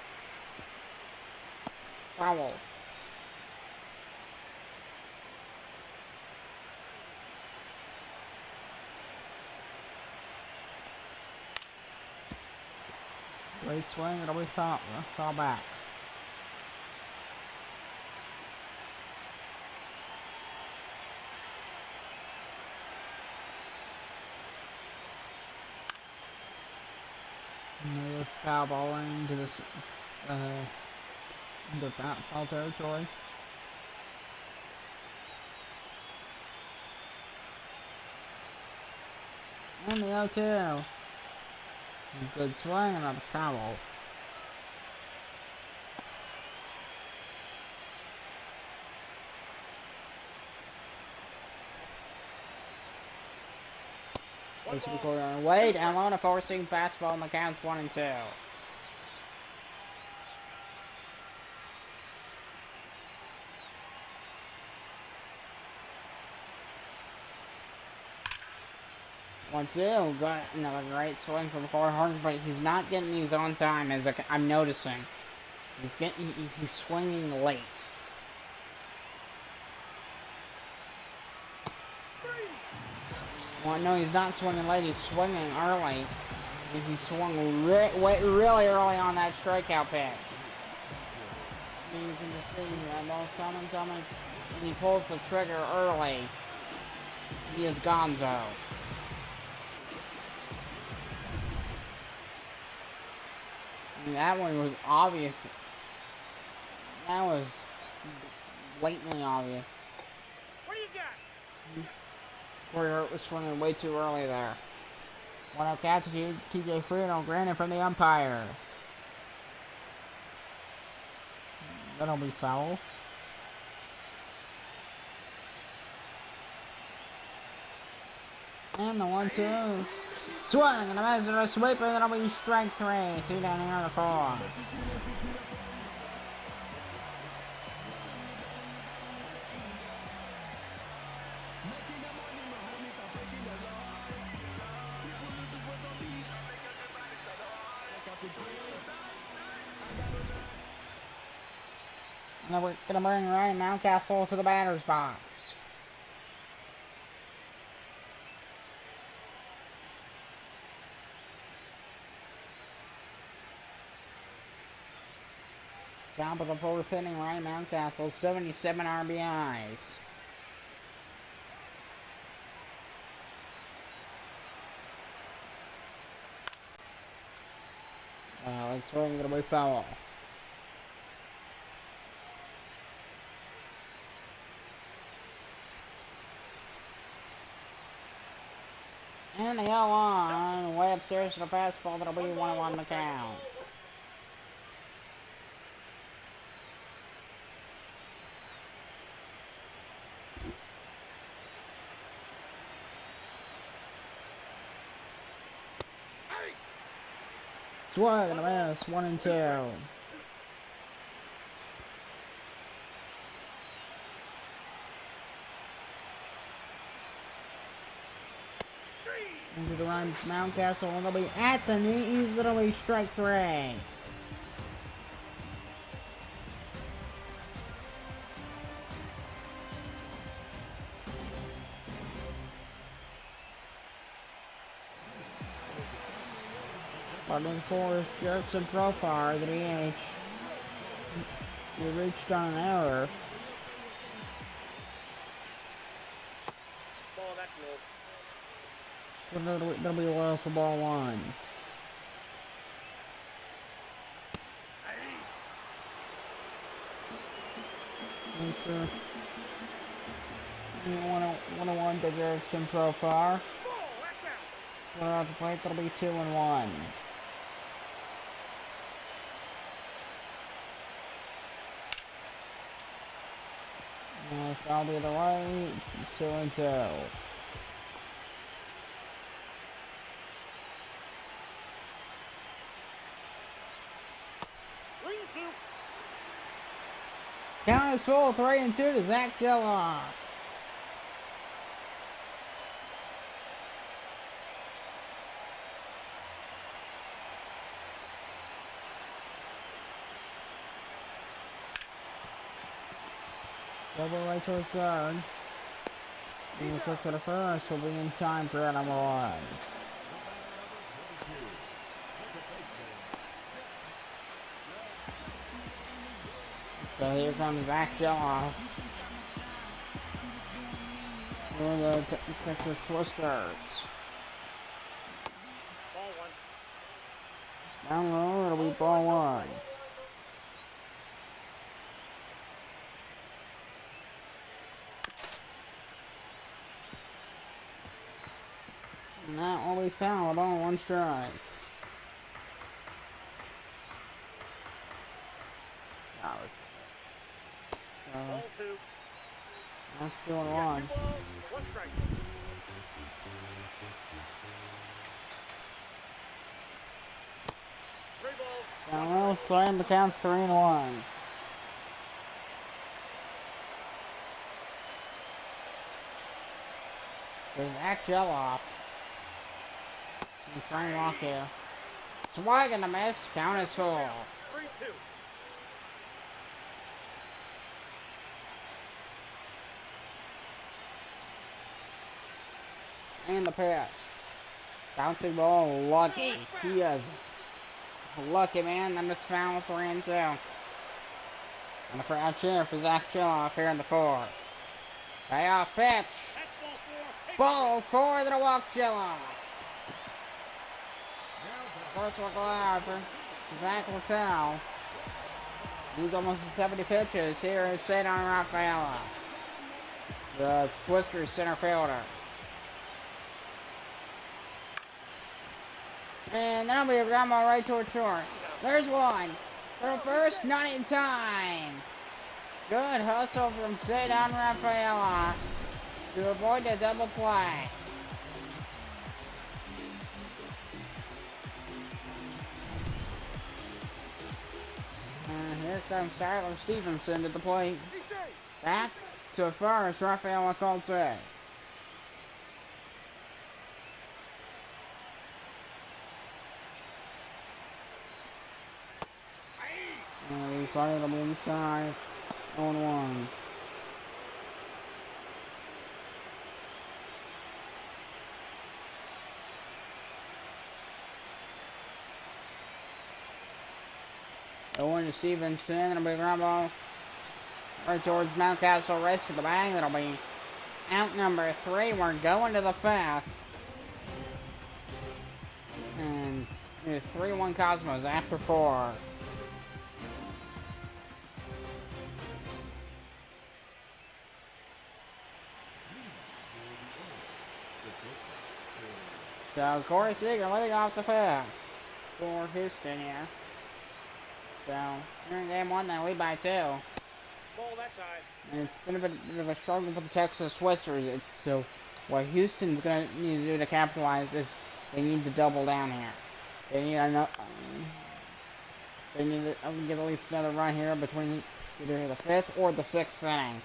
Foul. Great swing, it'll be foul back. Another foul ball into this into foul territory. And the 0-2. Good swing, another foul. Wait, I'm on a 4-seam fastball and the count's 1-2. One, two, got another great swing from Corey Hart, but he's not getting these on time, as I'm noticing. He's swinging late. Well, no, he's not swinging late, he's swinging early. He swung really early on that strikeout pitch. And you can just see that ball's coming, and he pulls the trigger early. He is gonzo. I mean, that one was obvious. That was blatantly obvious. What do you got? Corey Hart was swinging way too early there. 1-0 catch to TJ Friedland, granted from the umpire. That'll be foul. And the 1-2. Swing and a miss and a sweeper. That'll be strike 3. 2 down here on the 4. And we're gonna bring Ryan Mountcastle to the batter's box. Top of the 4th inning, Ryan Mountcastle, 77 RBIs. It's really gonna be foul. And the 0-1, way upstairs to the fastball, that'll be 1-1 the count. Swing and a miss, 1-2. Into the run, Mountcastle, and they'll be at the knees, that'll be strike 3. Starting for Jerkson Profar, the DH. He reached on an error. Ball, that's low. That'll be low for ball 1. Anchor. 1-1 to Jerkson Profar. Ball, that's out. Split out the plate, that'll be 2-1. Foul the other way, 2-2. Count is full, 3-2 to Zach Geloff. Double right to the third. And the quick to the first will be in time for out number 1. So here comes Zach Geloff. For the Texas Twisters. Ball 1. Down low, it'll be ball 1. And that will be fouled on 1 strike. Ball 2. That's 2-1. Ball, 1 strike. Three balls. Down low, throwing the count's 3-1. There's Zach Geloff. I'm trying to walk here. Swag and a miss. Count is full. 3-2. And the pitch. Bouncing ball, lucky. He is lucky, man. And it's foul 3-2. And the crowd cheer for Zach Geloff here in the 4th. Payoff pitch. That's Ball ball 4. 4 to the walk Geloff. First one allowed for Zach Littell. He's almost at 70 pitches. Here is Cedar Rafaela, the Twisters center fielder. And that'll be a ground ball right towards short. There's one. For the first, not in time. Good hustle from Cedar Rafaela to avoid the double play. And here comes Tyler Stevenson to the plate. He's safe. Back to first, Rafael Alcalce. And he's running them inside. 0-1. Going to Stevenson, a big ground ball right towards Mountcastle, rest of the bag. That'll be out number 3. We're going to the 5th. And it's 3-1 Cosmos after 4. So Corey Seager leading off the 5th for Houston here. So here in game 1, they lead by 2. Ball that side. And it's been a bit of a struggle for the Texas Twisters. So what Houston's going to need to do to capitalize is they need to double down here. They need enough. They need to get at least another run here between either the 5th or the 6th inning,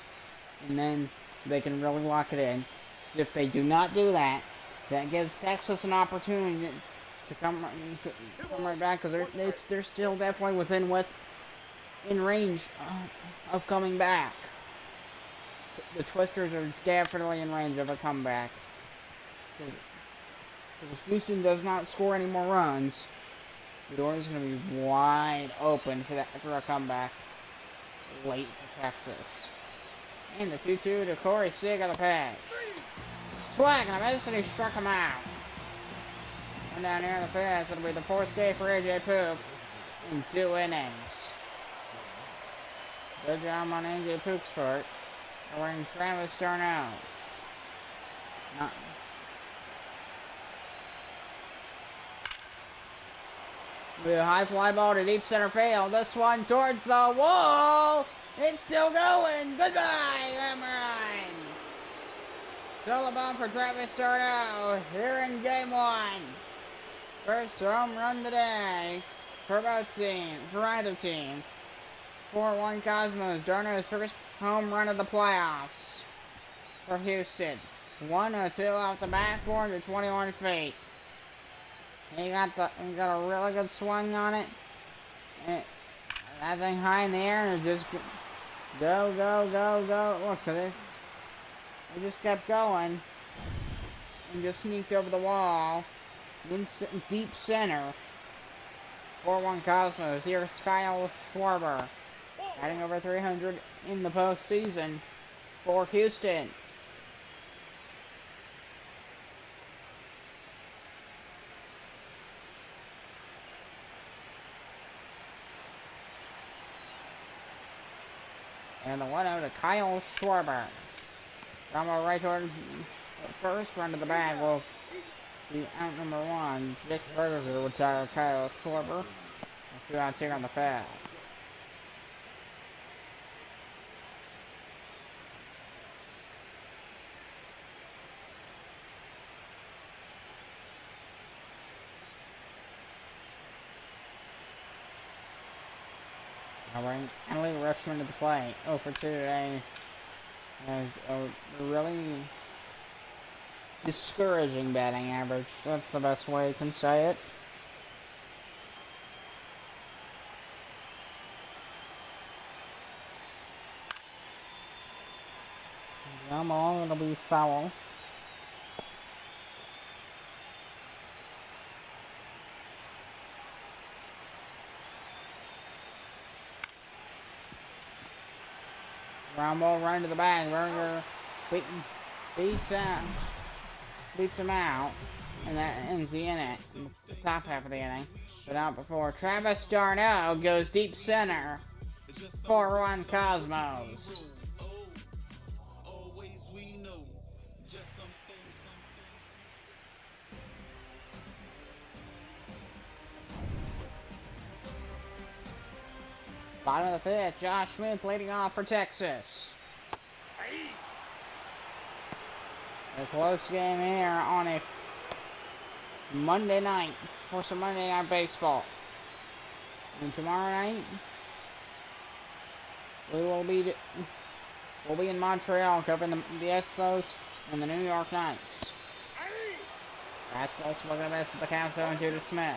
and then they can really lock it in. If they do not do that, that gives Texas an opportunity to come right back, because they're still definitely in range of coming back. The Twisters are definitely in range of a comeback. If Houston does not score any more runs, the door is going to be wide open for a comeback late for Texas. And the 2-2 to Corey Seager, the pitch. Swag and a miss, and he struck him out. And down here in the 5th, it'll be the 4th day for AJ Pook in 2 innings. Good job on AJ Pook's part. Covering Travis Darno. The high fly ball to deep center field. This one towards the wall. It's still going. Goodbye, Lamrine. Still a bomb for Travis Darno here in game 1. First home run today for either team. 4-1 Cosmos. Darno's first home run of the playoffs for Houston. 102 off the backboard to 21 feet. He got a really good swing on it. That thing high in the air, and it just go. Look at it. It just kept going and just sneaked over the wall in deep center. 4-1 Cosmos. Here's Kyle Schwarber, batting over 300 in the postseason for Houston. And the 1-0 to Kyle Schwarber. Combo right towards first, run to the bag will be out number 1. Jake Berger will retire Kyle Schwarber. 2 outs here on the 5th. Emily Rutschman to the plate. 0 for 2 today. Has a really discouraging batting average. That's the best way you can say it. Come on, it'll be foul. Ground ball right into the bag. Berger beats him out, and that ends the inning, the top half of the inning. But out before Travis Darno goes deep center. 4-1 Cosmos. Bottom of the 5th, Josh Smith leading off for Texas. A close game here on a Monday night for some Monday Night Baseball. And tomorrow night, we'll be in Montreal covering the Expos and the New York Knights. Fastball swing and miss at the count 0-2 to Smith.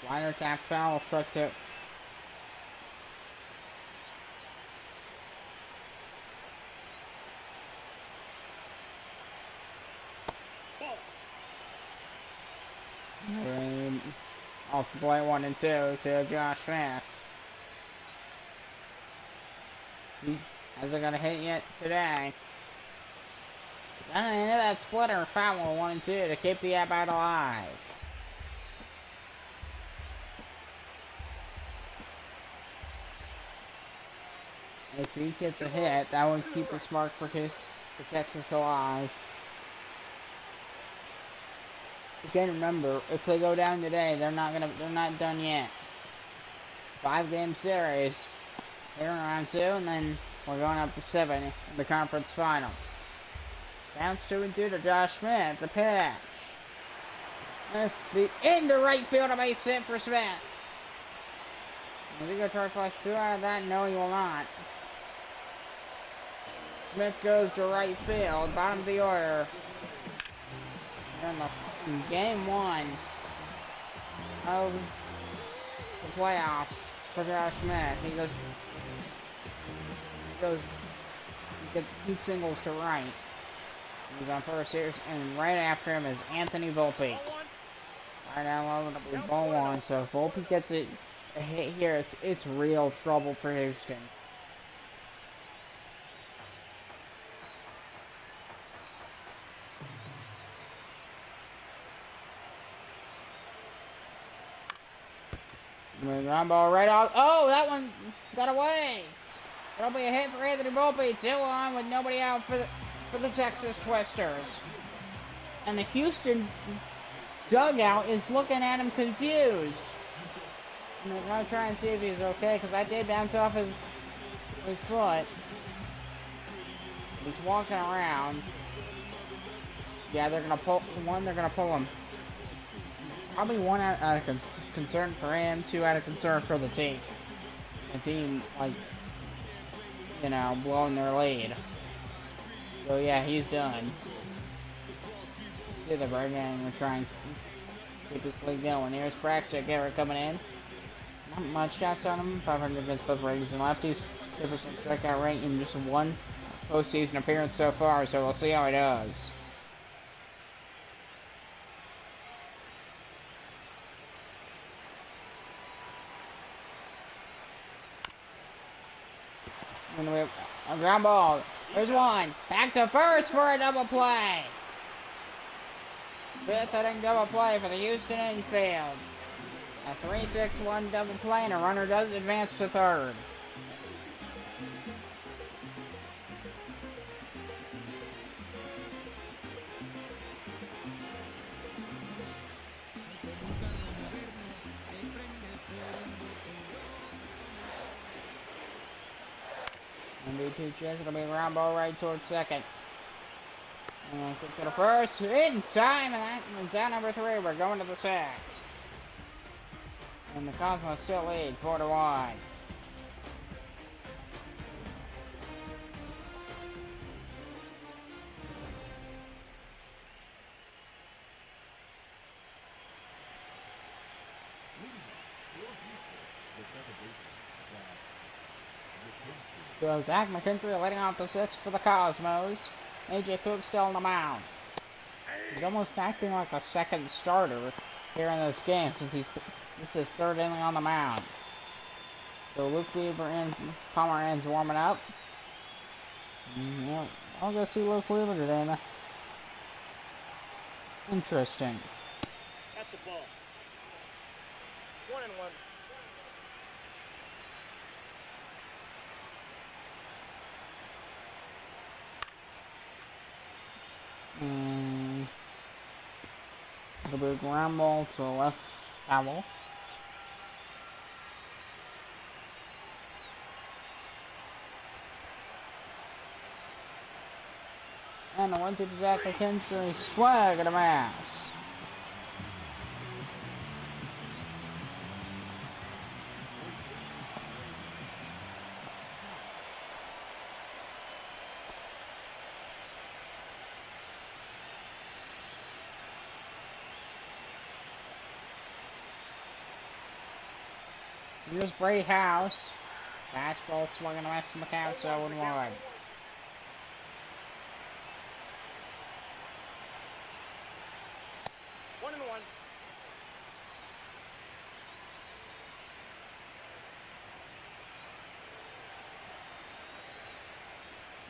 Slider tap foul, strike 2. Off the play 1 and 2 to Josh Smith. He hasn't got a hit yet today. Into that splitter foul 1 and 2 to keep the at-bat alive. If he gets a hit, that would keep the spark for Texas alive. Again, remember, if they go down today, they're not done yet. 5-game series. Here in round 2, and then we're going up to 7 in the conference final. Bounce 2 and 2 to Josh Smith. The pitch. Into right field, a base hit for Smith. Is he going to try to flash 2 out of that? No, he will not. Smith goes to right field, bottom of the order. In game 1 of the playoffs for Josh Smith, he singles to right. He's on first here, and right after him is Anthony Volpe. Right now, it'll be ball 1. So if Volpe gets a hit here, it's real trouble for Houston. Ground ball right off. Oh, that one got away. It'll be a hit for Anthony Volpe. 2-on with nobody out for the Texas Twisters. And the Houston dugout is looking at him confused. I'm going to try and see if he's okay, because I did bounce off his foot. He's walking around. Yeah, they're going to pull him. Probably 1 out of concern for him, 2 out of concern for the team. The team, blowing their lead. So yeah, he's done. See the Bird Gang will try and keep this league going. Here's Braxton Garrett coming in. Not much shots on him. 500 against both righties and lefties. 2% strikeout rate in just 1 postseason appearance so far. So we'll see how he does. And we have a ground ball. There's 1. Back to first for a double play. 5th inning double play for the Houston infield. A 3-6-1 double play, and a runner does advance to third. MVP it'll be a ground ball right towards second. And quick to the first, in time, and that is out number 3. We're going to the 6th. And the Cosmos still lead 4-1. So Zach McKinstry letting off the 6th for the Cosmos. AJ Cook still on the mound. He's almost acting like a second starter here in this game, since this is his 3rd inning on the mound. So Luke Weaver and Palmer ends warming up. Yeah, I'll go see Luke Weaver today, man. Interesting. That's a ball. 1-1. The big ground ball to the left foul. And the 1-2 to Zach McKinstry, swag at a mass. Here's Brady House. Fastball swung and a miss in the count, 0-1. 1-1.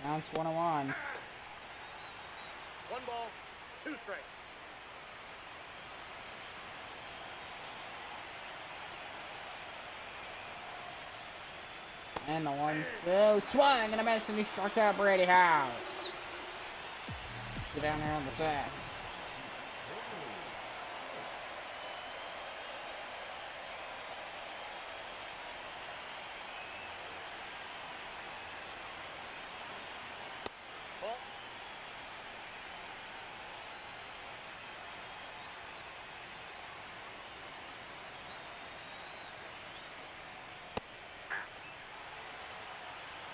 Now it's 1-1. 1 ball, 2 strikes. And the 1-2 swung and a miss, and he struck out Brady House. Get down there on the sixth. Ball.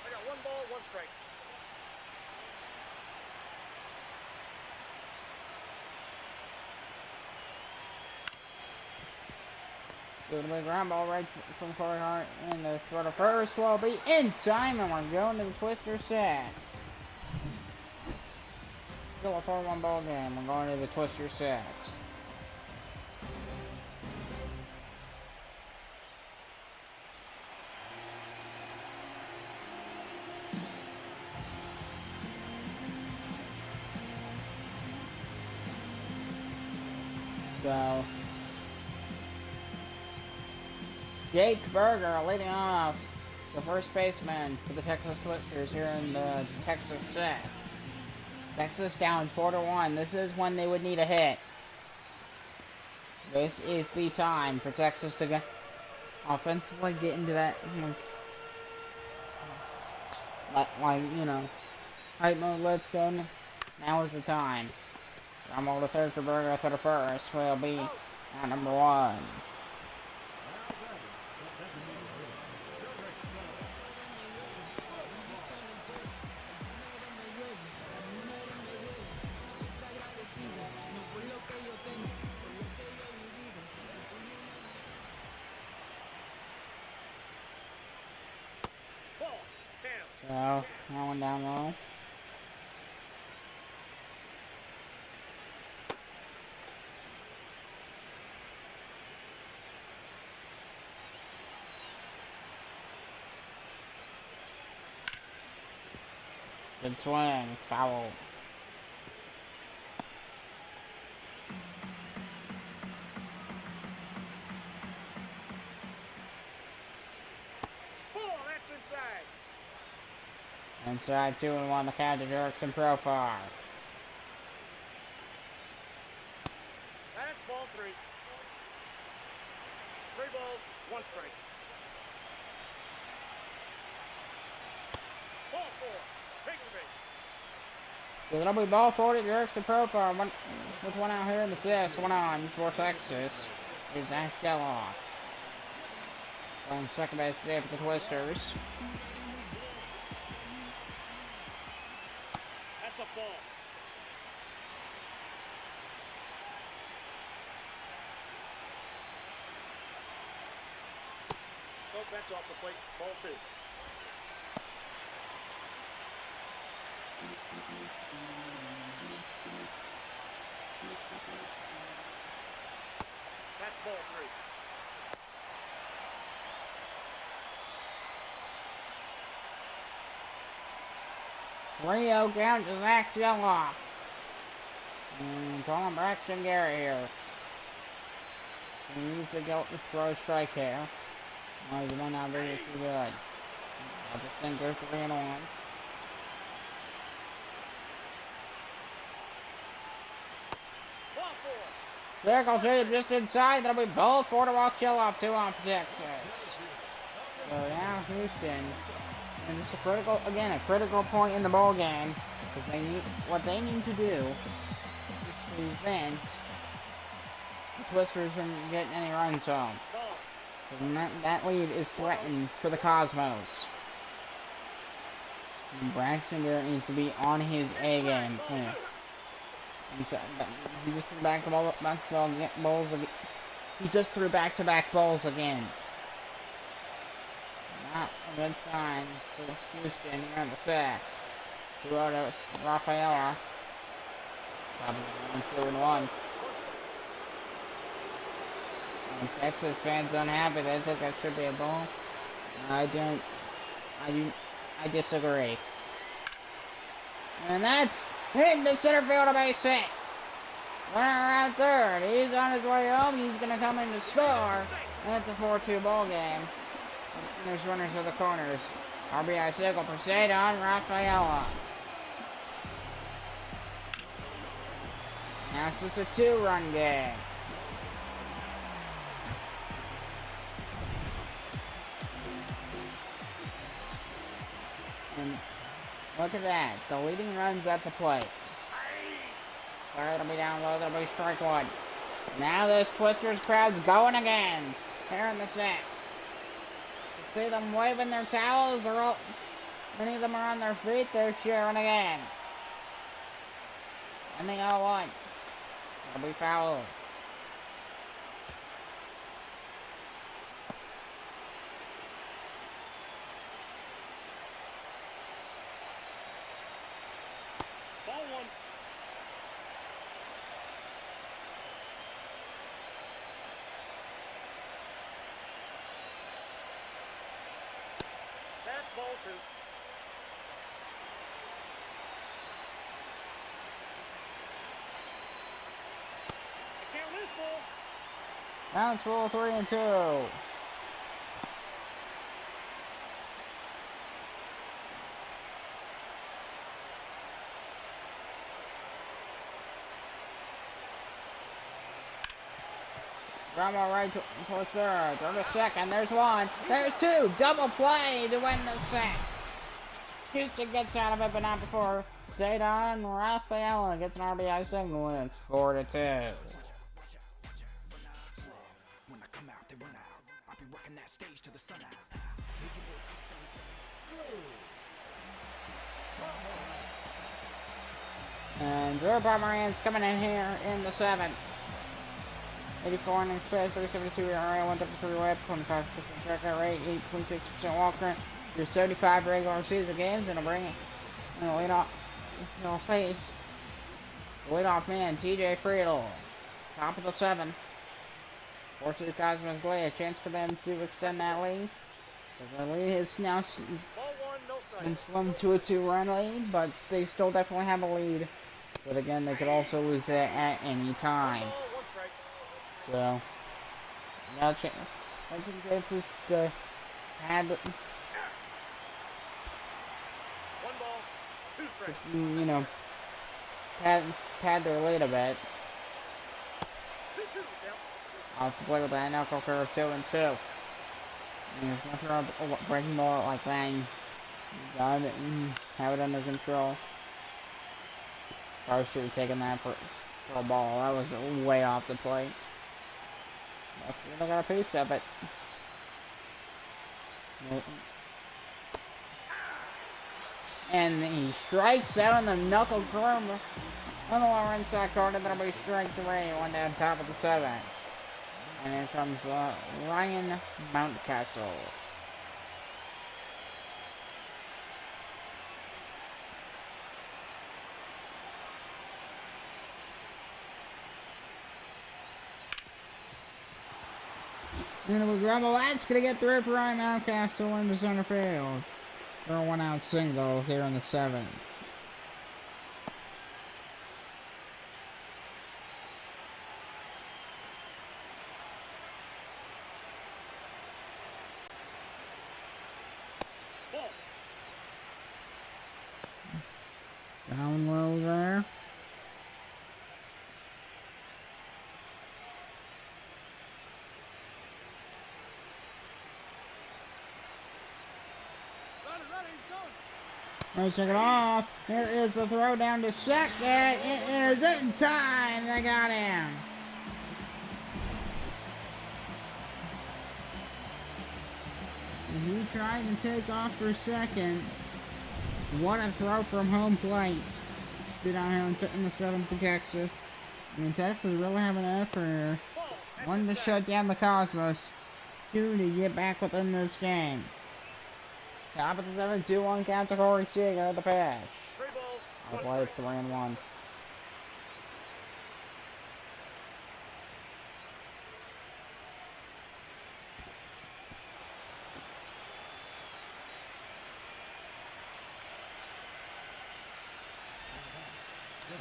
I got 1 ball, 1 strike. Good big ground ball right from Corey Hart, and the throw to first will be in time, and we're going to the Twister sixth. Still a 4-1 ball game. We're going to the Twister sixth. So Jake Berger leading off, the first baseman for the Texas Twisters here in the Texas sixth. Texas down 4-1. This is when they would need a hit. This is the time for Texas to get offensively get into that, hype mode. Let's go. Now is the time. Rumble to third for Berger. Third to first will be at number 1. Ball. Down. So, that one down low. Good swing. Foul. Ball. That's inside. Inside 2-1. The count to Jerkson Profar. That's ball 3. 3 balls, 1 strike. Ball 4. Take the base. So that'll be ball 40 to Jerkson Profar. With one out here in the sixth. 1 on for Texas. Here's Zach Geloff. Playing second base today for the Twisters. That's a ball. Oh, that's off the plate. Ball 2. That's ball 3. Rio count to Zach Geloff. And it's on Braxton Garrett here. He needs to go throw a strike here. Oh, he's one out very too good. I'll just send her 3-1. Ball 4. Circle shape just inside. That'll be ball 4 to walk Geloff. 2 on for Texas. So now Houston. And this is a critical point in the ball game, because what they need to do is prevent the Twisters from getting any runs home. And that lead is threatened for the Cosmos. And Braxton Garrett needs to be on his A game. Yeah. And so he just threw balls. He just threw back-to-back balls again. Not a good sign for Houston here in the sixth. 2-0 to Rafaela. Probably 1-2-1. And Texas fans unhappy. They think that should be a ball. I disagree. And that's into center field, a base hit. Runner around third. He's on his way home. He's going to come in to score. And it's a 4-2 ball game. And there's runners at the corners. RBI single for Sadon Rafaela. Now it's just a 2-run game. And look at that. The leading runs at the plate. Sorry, it'll be down low. That'll be strike one. Now this Twisters crowd's going again. Here in the sixth. You see them waving their towels. Many of them are on their feet. They're cheering again. And they all won. It'll be foul. Ball one. That's ball two. I can't lose ball. Now it's full 3-2. Ramo right towards third. Third to second. There's one. There's two. Double play to win the sixth. Houston gets out of it, but not before Sadon Rafaela gets an RBI single, and it's 4-2. When I come out, they run out. I'll be working that stage till the sun out. And Drew Pomeranz coming in here in the seventh. 84 innings pitched, 372 ERA, 133 WHIP, 25% strikeout rate, 8.6% walk rate. Through 75 regular season games, and he'll bring it. And he'll face the leadoff man, TJ Friedel. Top of the seventh. 4-2 Cosmos lead. A chance for them to extend that lead. Because the lead is now Ball one, no strike. been slimmed to a 2-run lead, but they still definitely have a lead. But again, they could also lose it at any time. Ball, one strike. So, now chances to have, One ball, two strikes. you know, pad their lead a bit. 2-2 count. Off the play with that knuckle curve 2-2. And if you throw a breaking ball like that, you got it and have it under control. Probably should have taken that for a ball. That was way off the plate. I got a piece of it. And he strikes out on the knuckle curve on the lower inside corner. That'll be strike three. One down top of the seventh. And here comes Ryan Mountcastle. And we grumble, that's going to get through for Ryan Mountcastle into center field. For a 1-out single here in the seventh. Ball. Down low there. Let's take it off. Here is the throw down to second. It is in time. They got him. He tried to take off for second. What a throw from home plate. Get down here in the seventh for Texas. I mean, Texas really having an effort here. One to shut down the Cosmos. Two to get back within this game. Top of the 7, 2-1 count to Corey Seager, the pitch. 3 balls, I 1 played strike. 3-1.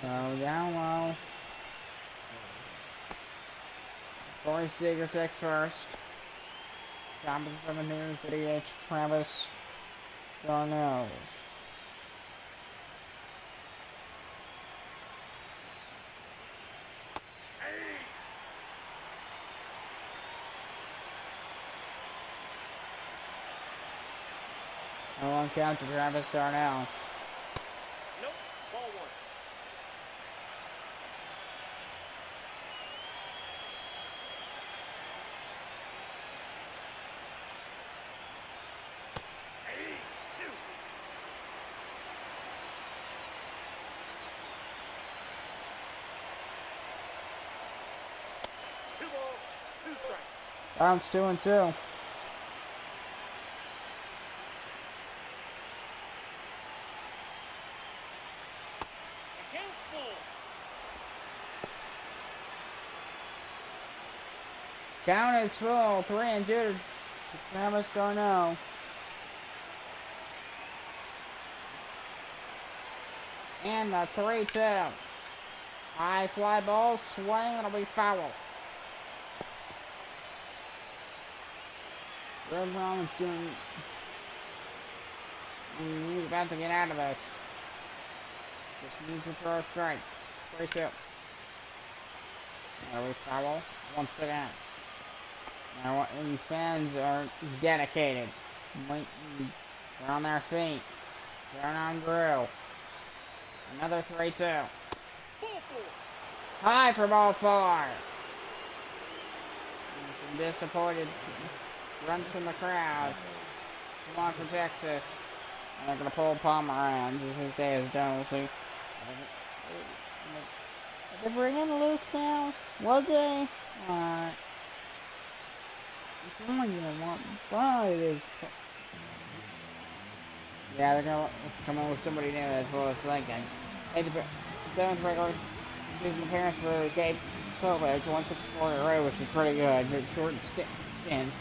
Oh, down low. Corey Seager takes first. Top of the 7 here is the DH, Travis Darnell. No one count to Travis Darnell. Nope, ball 1. Two balls, 2 strikes. Bounce 2-2. Count full. Count is full. 3-2 to Travis Darnell. And the 3-2. High fly ball swing. It'll be foul. Red Robinson. He's about to get out of this. Just needs to throw a strike. 3-2. That'll be foul once again. Now these fans are dedicated. They're on their feet. Turn on grill. Another 3-2. Ball 4. High for ball 4. Some disappointed runs from the crowd. Come on for Texas. And they're going to pull Palmer around as his day is done. We'll see. Are they bringing Luke now? Was they? Alright. It's only going to want. Well, it is. Yeah, they're going to come in with somebody new. That's what I was thinking. Hey, the 7th regular season appearance for Gabe Povich, 164 in a row, which is pretty good. But short stints,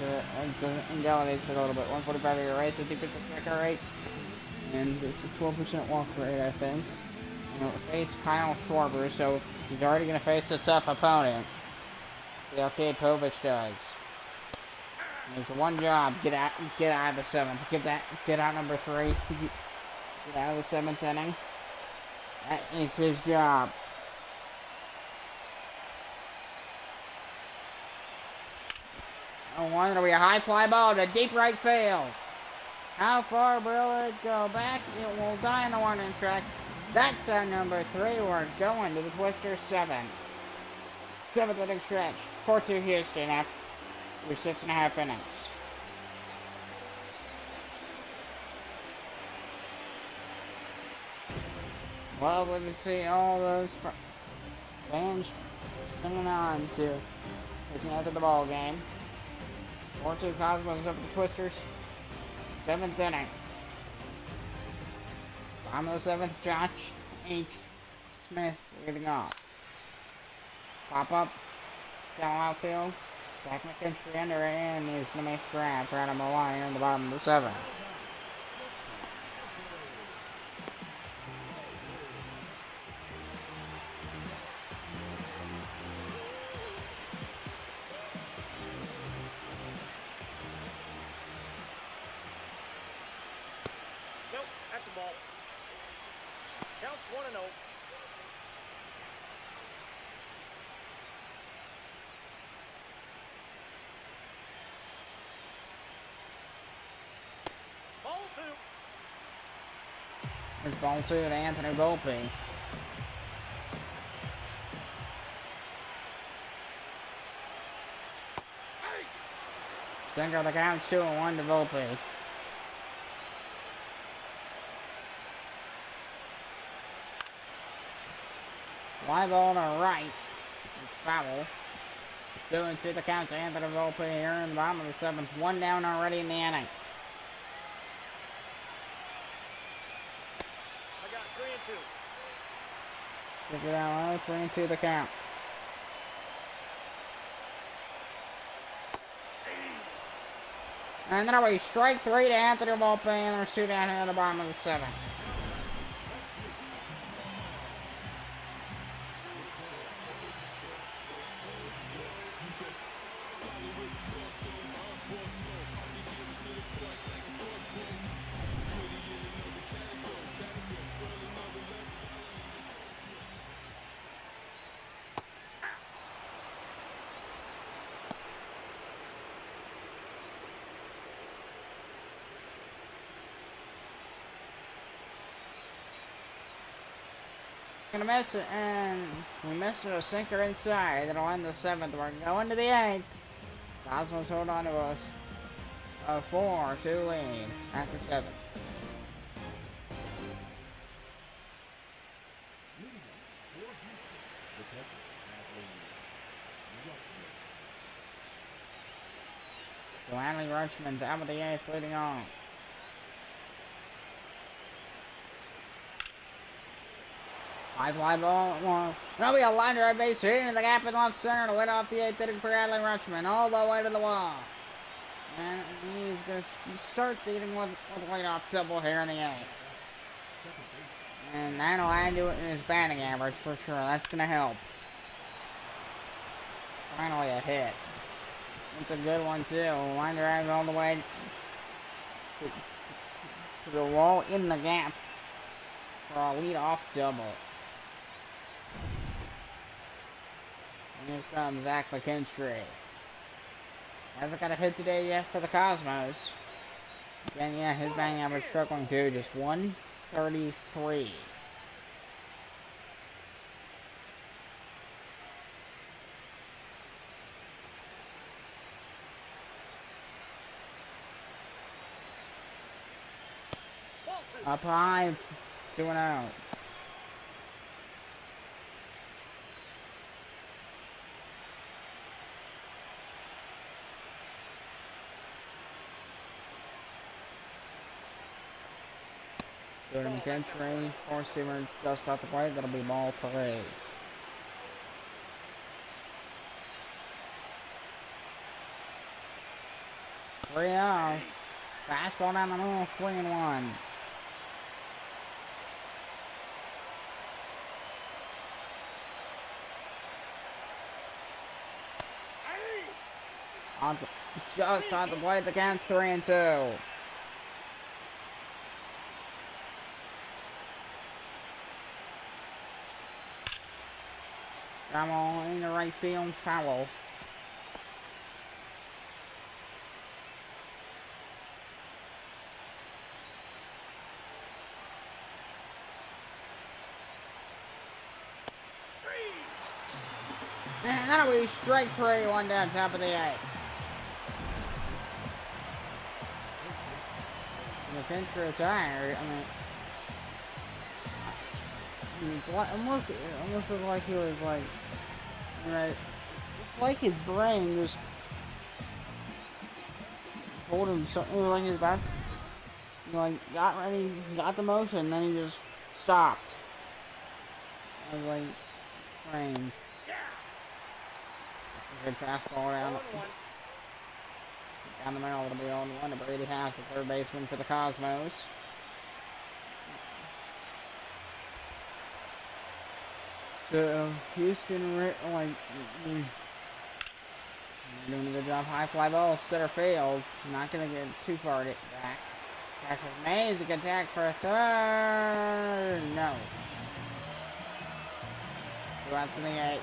invalidates it a little bit. 145 year race, 50% strike rate, and 12% walk rate, I think. And he'll face Kyle Schwarber, so he's already going to face a tough opponent. See how Gabe Povich does. There's one job: get out of the 7th. Get out number 3. Get out of the 7th inning. That is his job. Oh, it'll be a high fly ball to deep right field. How far will it go back? It will die on the warning track. That's our number 3. We're going to the Twister 7th. 7th inning stretch. 4-2 Houston after 6.5 innings. Well, let me see all those fans singing on to taking out of the ball game. 4-2 Cosmos up at the Twisters. 7th inning. Bottom of the 7th, Josh H. Smith leading off. Pop up, shallow outfield. Zach McKinstry under it, and he's going to make a grab right on the line in the bottom of the 7th. Nope, that's a ball. Counts 1-0. Ball 2. There's ball 2 to Anthony Volpe. Single the counts 2-1 to Volpe. Fly ball to right. It's foul. 2-2 the count to Anthony Volpe here in the bottom of the 7th. 1 down already in the inning. 3-2. Stick it out low, 3-2 the count. And then we strike 3 to Anthony Volpe, and there's 2 down here at the bottom of the 7th. Gonna miss it, and we missed it, a sinker inside. That'll end the 7th. We're going to the 8th. Cosmos hold on to us. A 4-2 lead after 7. So Adley Rutschman's out of the 8th, leading on. High fly ball. Well, there'll be a line drive base hit into the gap in left center to lead off the 8th inning for Adley Rutschman, all the way to the wall. And he's going to start the inning with a leadoff double here in the 8th. And that'll add to it in his batting average for sure. That's going to help. Finally a hit. It's a good one too. Line drive all the way to the wall in the gap for a leadoff double. And here comes Zach McKinstry. Hasn't got a hit today yet for the Cosmos. Again, yeah, his batting average struggling too, just 133. Up high, 2-0. Good McKinstry, 4-seamer just off the plate. That'll be ball 3. 3-0. Fastball down the middle, 3-1. Just on the plate, the count's 3-2. Come on, in the right field, foul. And that'll be strike 3, 1 down, top of the 8th. McKinstry retired. I mean, almost looked like he was like, right, like his brain just told him something, like his back, like got ready, got the motion, then he just stopped. I was like, strange. Good fastball down the middle. It'll be on 1 to Brady House, the third baseman for the Cosmos. So Houston, like, doing a good job. High fly ball, center field. Not gonna get too far back. Patrick Mays, a good tag for a third. No. 2 outs in the 8th.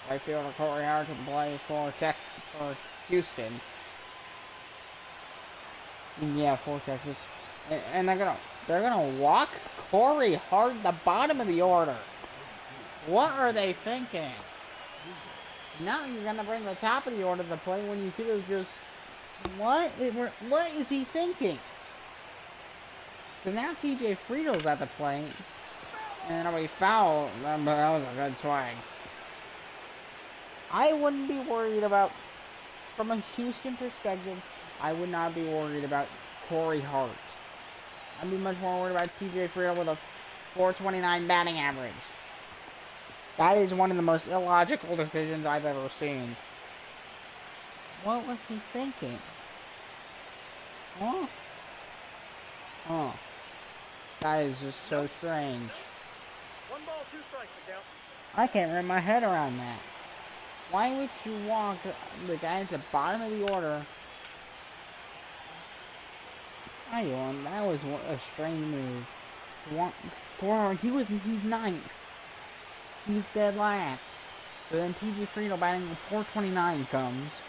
Right fielder Corey Howard to the play for Houston. Yeah, for Texas. And they're gonna walk Corey Hart the bottom of the order. What are they thinking? Now you're gonna bring the top of the order to the play when you could have just what is he thinking? Because now TJ Friedel's at the plate. And it'll be foul, but that was a good swing. I wouldn't be worried about from a Houston perspective, I would not be worried about Corey Hart. I'd be much more worried about TJ Friedel with a 429 batting average. That is one of the most illogical decisions I've ever seen. What was he thinking? Huh? Huh. That is just so strange. 1 ball, 2 strikes, McDowell. I can't wrap my head around that. Why would you walk the guy at the bottom of the order? That was a strange move. He's ninth. He's dead last. So then TJ Friedel batting with 429 comes.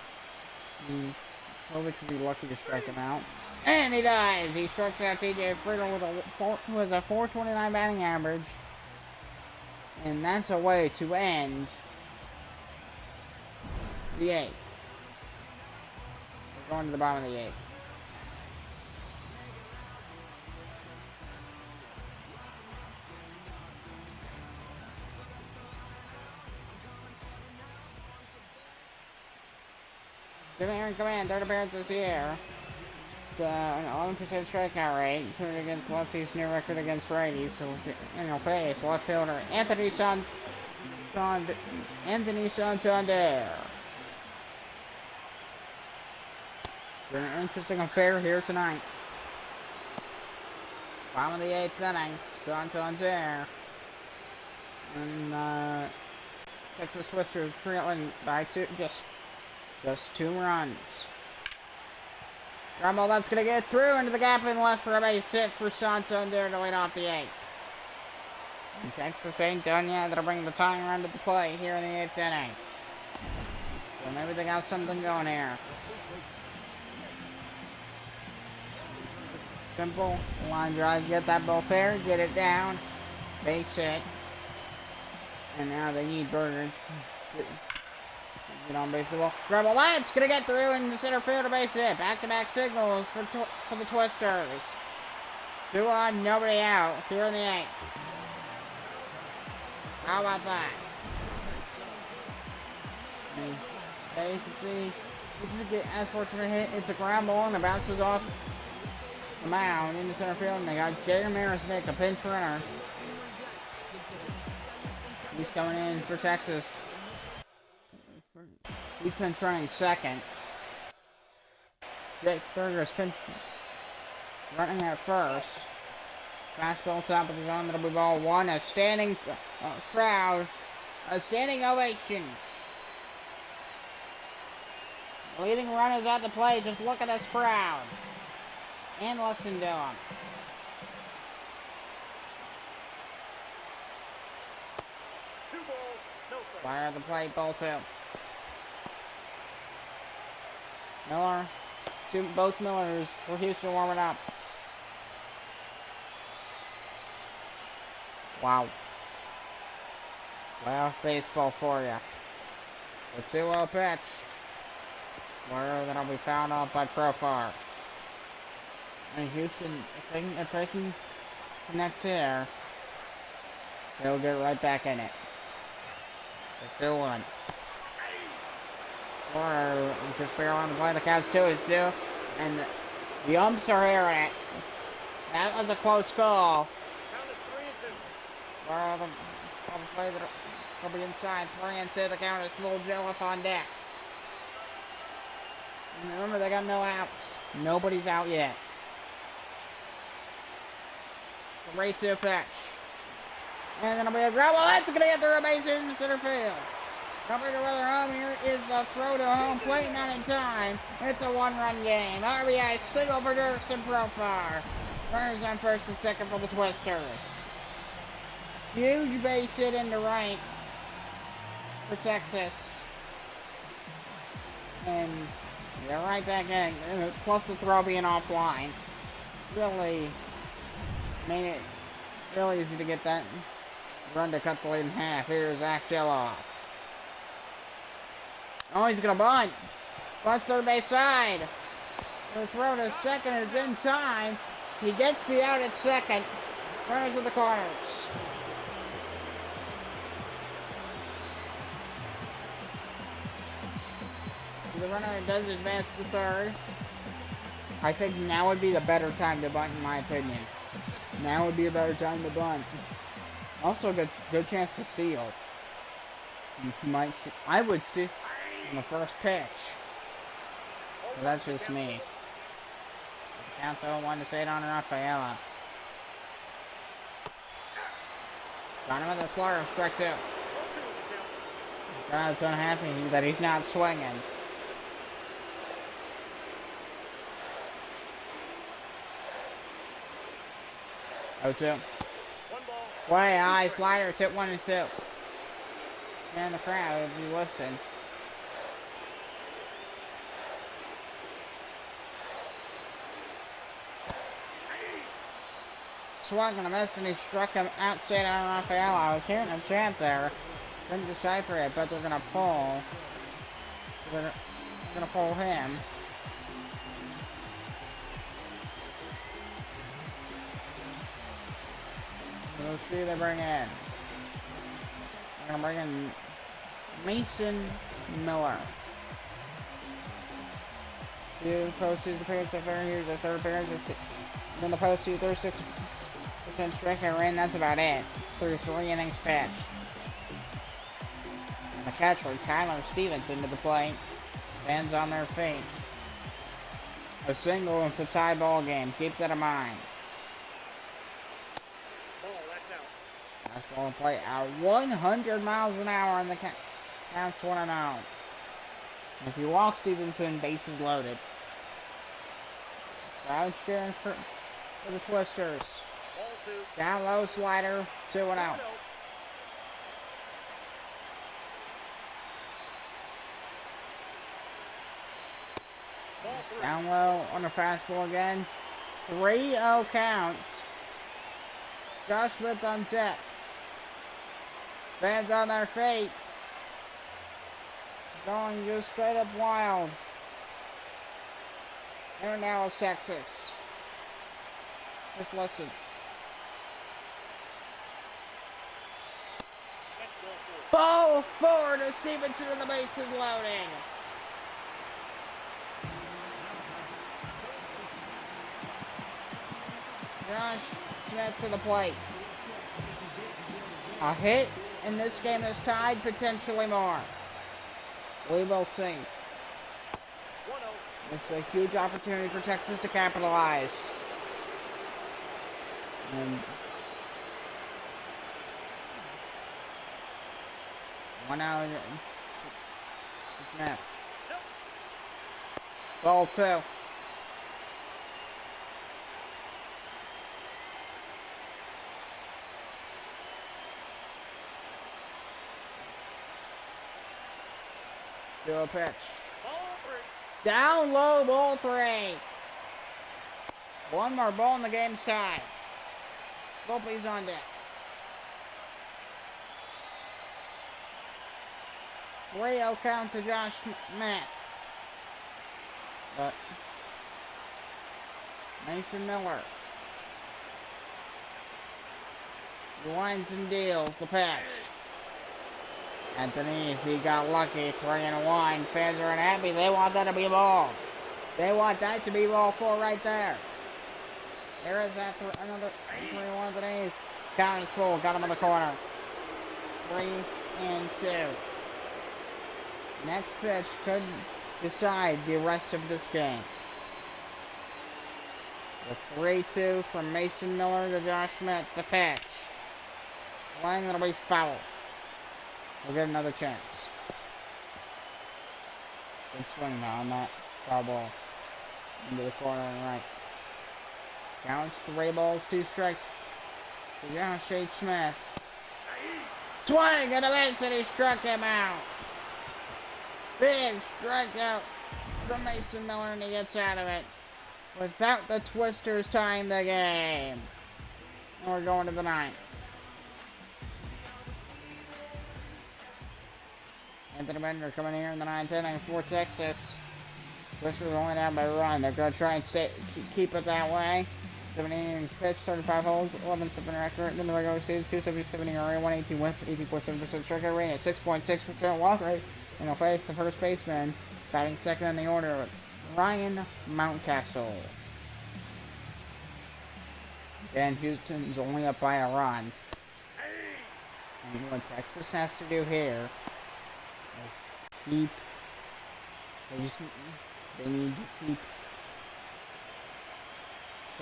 Kovich would be lucky to strike him out. And he does! He strikes out TJ Friedel with who has a 429 batting average. And that's a way to end the 8th. We're going to the bottom of the 8th. Jimmy Aaron Command, third appearance this year. So, an 11% strikeout rate, 200 against lefties, near record against righties. So we'll see. In your face, left fielder Anthony Santander. Been an interesting affair here tonight. Bottom of the 8th inning, Santander. And Texas Twisters trailing by just 2 runs. Ground ball that's going to get through into the gap and left for a base hit for Santander to lead off the 8th. And Texas ain't done yet. That'll bring the tying run to the play here in the 8th inning. So maybe they got something going here. Simple line drive, get that ball fair, get it down, base hit. And now they need Berger. Get on base the ball. Ground ball, that's gonna get through in the center field, a base hit. Back-to-back signals for the Twisters. 2 on, nobody out here in the 8th. How about that? There you can see, as fortunate hit, it's a ground ball and it bounces off the mound into center field, and they got Jay Ramirez-Nick, a pinch runner. He's coming in for Texas. He's pinch running second. Jake Berger's pinch running at first. Fastball top of the zone, that'll be ball 1. A standing crowd, a standing ovation. Leading runners at the plate, just look at this crowd. And listen to them. Fire at the plate, ball 2. Miller, both Millers for Houston warming up. Wow. Playoff baseball for you. The 2-0 pitch. Slur that'll be fouled off by Profar. And Houston, if they can connect here, they'll get right back in it. It's 2-1. Slur just barely on the play. The Cats 2-2. And the umps are hearing it. That was a close call. Slur on the play that'll be inside. 3-2. The count is full. Joe up on deck. And remember, they got no outs. Nobody's out yet. 3-2 pitch. And then it'll be a grab. Well, that's going to get the base hit in the center field. Coming to rather home here is the throw to home plate, not in time. It's a 1-run game. RBI single for Dirksen Profar. Runners on first and second for the Twisters. Huge base hit into right for Texas. And they're right back in, plus the throw being offline. Really made it really easy to get that run to cut the lead in half. Here's Zach Geloff. Oh, he's going to bunt. Bunts third base side. The throw to second is in time. He gets the out at second. Runners in the corners. The runner does advance to third. I think now would be the better time to bunt, in my opinion. Now would be a better time to bunt. Also, good chance to steal. You might see, I would see on the first pitch. But that's just me. Counts 0-1 to Sadon and Rafaela. Got him with a slur, strike 2. God's unhappy that he's not swinging. Oh, 2. Way high slider, tip 1 and 2. Share in the crowd if you listen. Swung and a miss, and he struck him outside on Rafaela. I was hearing a chant there. Couldn't decipher it, but they're gonna pull. So they're gonna pull him. Let's see who they bring in. They're gonna bring in Mason Miller. 2 postseason appearances so far. Here's the third appearance. Then the postseason 36% strikeout rate. That's about it. Through 3 innings pitched. And the catcher, Tyler Stevenson, to the plate. Fans on their feet. A single, it's a tie ball game. Keep that in mind. Fastball in play at 100 miles an hour, and the counts 1-0. If you walk Stevenson, bases loaded. Crowd cheering for the Twisters. Down low slider, 2-0. Down low on the fastball again. 3-0 counts. Josh Smith on deck. Fans on their feet. Going just straight up wild. Here in Dallas, Texas. Just listen. Ball forward to Stevenson, and the base is loading. Josh Smith to the plate. A hit, and this game is tied, potentially more. We will see. It's a huge opportunity for Texas to capitalize. And 1-0 to Smith. Ball 2. Do a pitch. Down low, ball 3. One more ball and the game's tied. Volpe's on deck. 3-0 count to Josh Smith. But Mason Miller. Winds and deals the pitch. Anthony, he got lucky, 3-1. Fans are unhappy. They want that to be a ball. They want that to be ball 4 right there. There is that another 3-1 Anthony's. Count is full. Got him in the corner. 3-2. Next pitch could decide the rest of this game. The 3-2 from Mason Miller to Josh Smith. The pitch. Swing, that'll be foul. We'll get another chance. Good swing now on that foul ball. Into the corner and right. Counts 3 balls, 2 strikes. For Josh H. Smith. Swing and a miss, and he struck him out. Big strikeout from Mason Miller, and he gets out of it without the Twisters tying the game. And we're going to the 9th. Anthony Bender coming here in the 9th inning for Texas. Twisters only down by 1. They're going to try and keep it that way. 7 innings pitched, 35 holes, 11-7 record in the regular season, 277 ERA, 118 whip, 18.7% strikeout rate, and 6.6% walk rate. And he'll face the first baseman, Batting second in the order, Ryan Mountcastle. Again, Houston's only up by a run. And what Texas has to do here is keep. They need to keep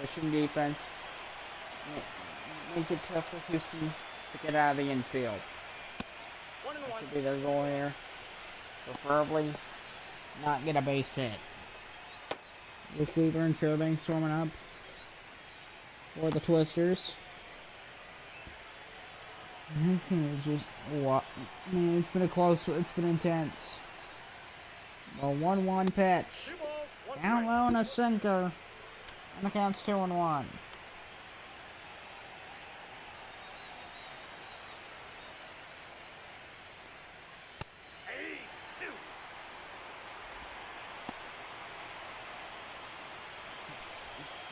pushing defense. Make it tough for Houston to get out of the infield. That should be their goal here. Preferably not get a base hit. With Weaver and Fairbanks warming up for the Twisters. This game is just what, man, it's been it's been intense. A 1-1 pitch. Down low and a sinker. And the count's 2-1.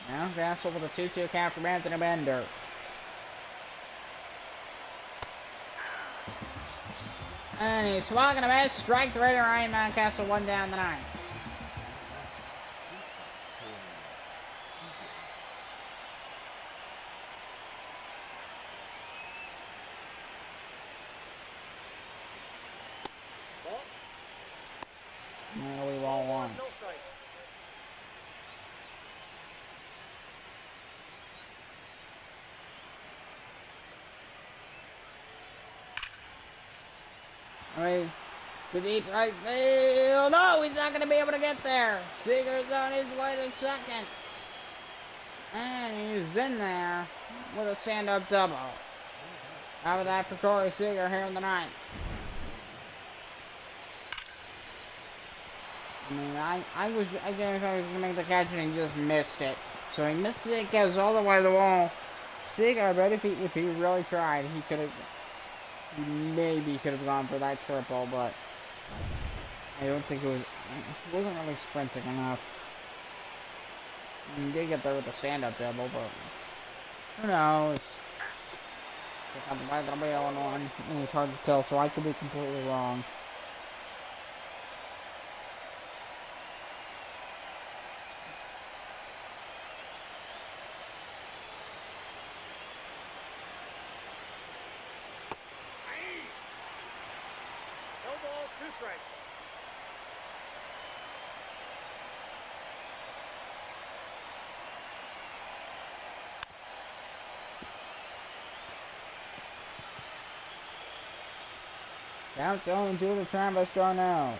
Now Vassal with a 2-2 count from Anthony Bender. And he's swung and a miss. Strike three to Ryan Mountcastle, 1 down the 9th. Now we ball 1. Alright, to deep right field. No, he's not going to be able to get there. Seager's on his way to second. And he's in there with a stand-up double. How about that for Corey Seager here in the 9th? I mean, I didn't thought he was going to make the catch and he just missed it. So he missed it, goes all the way to the wall. Seager, I bet if he really tried, he could have... Maybe could have gone for that triple, but I don't think he wasn't really sprinting enough. He did get there with the stand-up double, but who knows? So I'm going to be 0-1, and it's hard to tell, so I could be completely wrong. Counts 0-2 to Travis Darnell.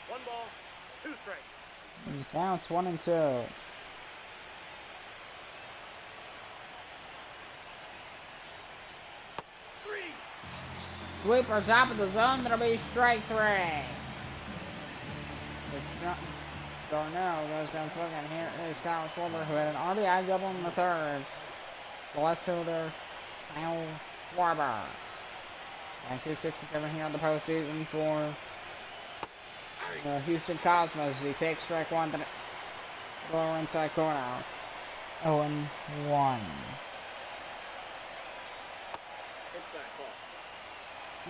One ball, 2 strikes. And counts 1-2. Sweeper top of the zone, that'll be strike 3. Darnell goes down swinging. Here is Kyle Schwarber, who had an RBI double in the 3rd. The left fielder, Kyle Schwarber. And 267 here in the postseason for the Houston Cosmos. He takes strike 1 to the lower inside corner. 0-1.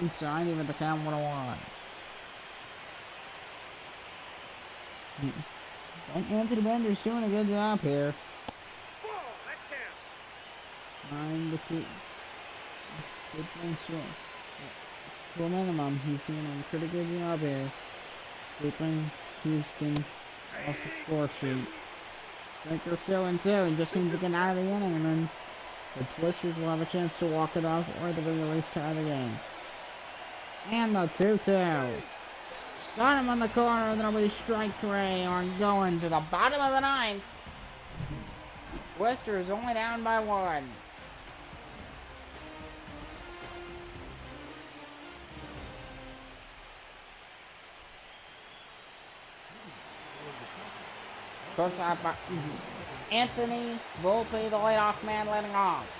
Inside, even the count 1-1. Anthony Bender's doing a good job here. Trying to keep good things to a minimum. He's doing a pretty good job here. Keeping Houston off the score sheet. Sinker 2-2. He just needs to get out of the inning, and then the Twisters will have a chance to walk it off or the release tie the game. And the 2-2. Got him on the corner, and that'll be strike 3. We're going to the bottom of the 9th. Twisters only down by 1. Shortstop by Anthony Volpe, the leadoff man, letting off.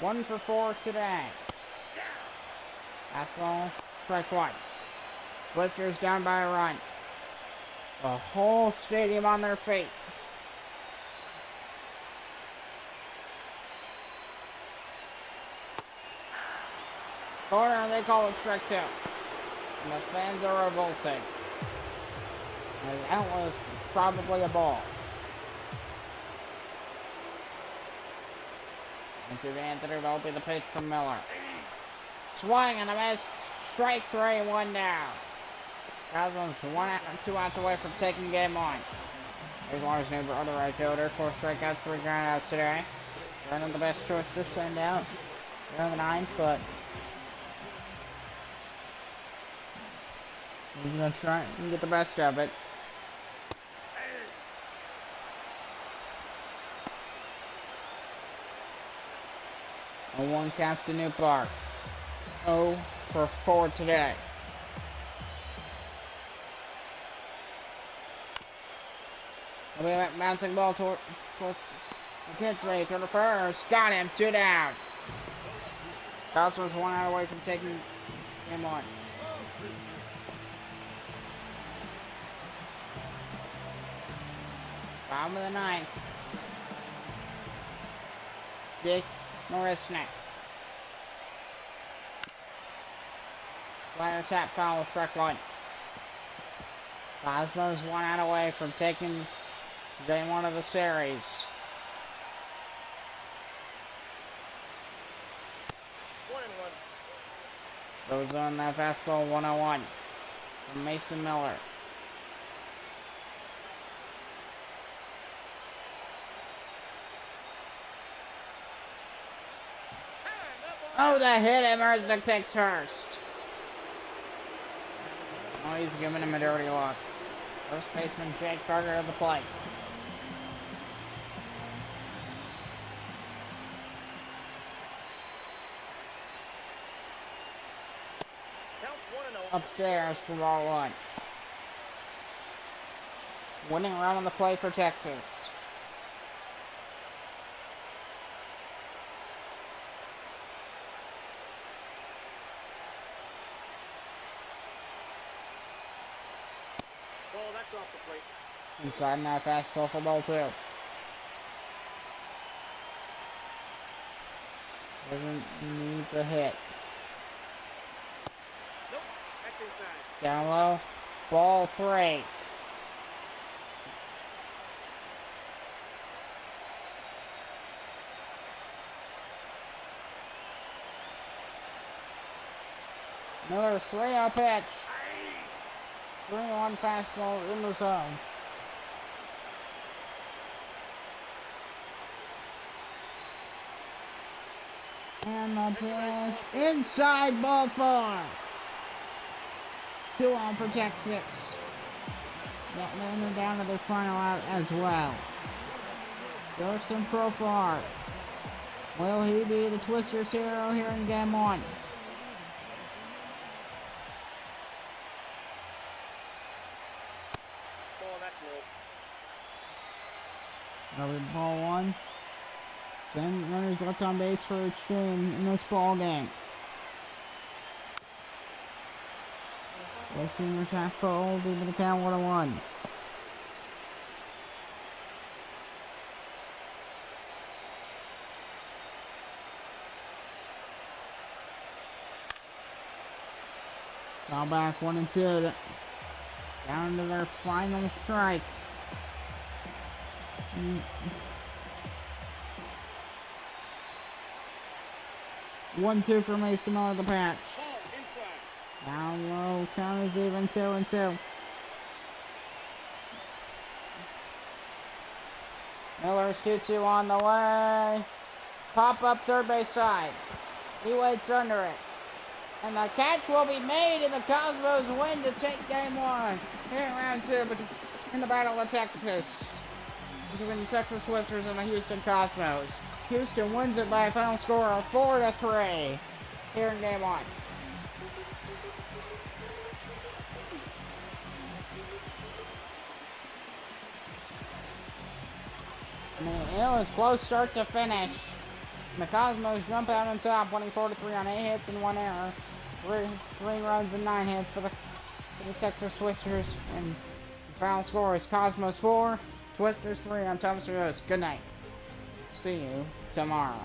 1 for 4 today. Fastball, strike 1. Twisters down by a run. The whole stadium on their feet. Corner, and they call it strike 2. And the fans are revolting. His outlet is probably a ball. And to Anthony Volpe, the pitch from Miller. Swing and a miss. Strike 3, 1 down. Cosmos 2 outs away from taking game on. Here's Lars Neighbor, other right fielder. 4 strikeouts, 3 groundouts today. Running the best choice to send out. They're in the 9th, but he's going to try and get the best of it. A 1 count to New Park. 0 for 4 today. Bouncing ball towards McKinstry, through the first. Got him, 2 down. Cosmos 1 out away from taking him on. Bottom of the 9th. Dick Morisnik. Liner tap foul, strike 1. Cosmos 1 out away from taking game 1 of the series. 1-1. Goes on that fastball 101 from Mason Miller. Oh, the hit, and Merznick takes first. Oh, he's giving him a dirty look. First baseman Jake Carter at the plate. Upstairs for ball 1. Winning run on the play for Texas. Ball, that's off the plate. Inside now, fastball for ball 2. Needs a hit. Nope, that's inside. Down low, ball 3. Miller's 3-0 pitch. 3-1 fastball in the zone. And the pitch inside, ball 4. 2 on for Texas. That landed down to their final out as well. Jefferson Profar. Will he be the Twisters' hero here in game 1? Ball, that's low. Over ball 1. 10 runners left on base for Extreme in this ball game. Western attack fold, leaving the count 1-1. Now back 1-2. Down to their final strike. 1-2 for Mason Miller, the patch. Ball, inside. Down low, count is even 2-2. Miller's 2-2 on the way. Pop up third base side. He waits under it. And the catch will be made, and the Cosmos win to take game 1 here in round 2 in the Battle of Texas between the Texas Twisters and the Houston Cosmos. Houston wins it by a final score of 4-3 here in game 1. I mean, it was close start to finish. The Cosmos jump out on top, winning 4-3 on 8 hits and 1 error. 3 runs and 9 hits for the Texas Twisters. And the final score is Cosmos 4, Twisters 3. I'm Thomas Rose. Good night. See you tomorrow.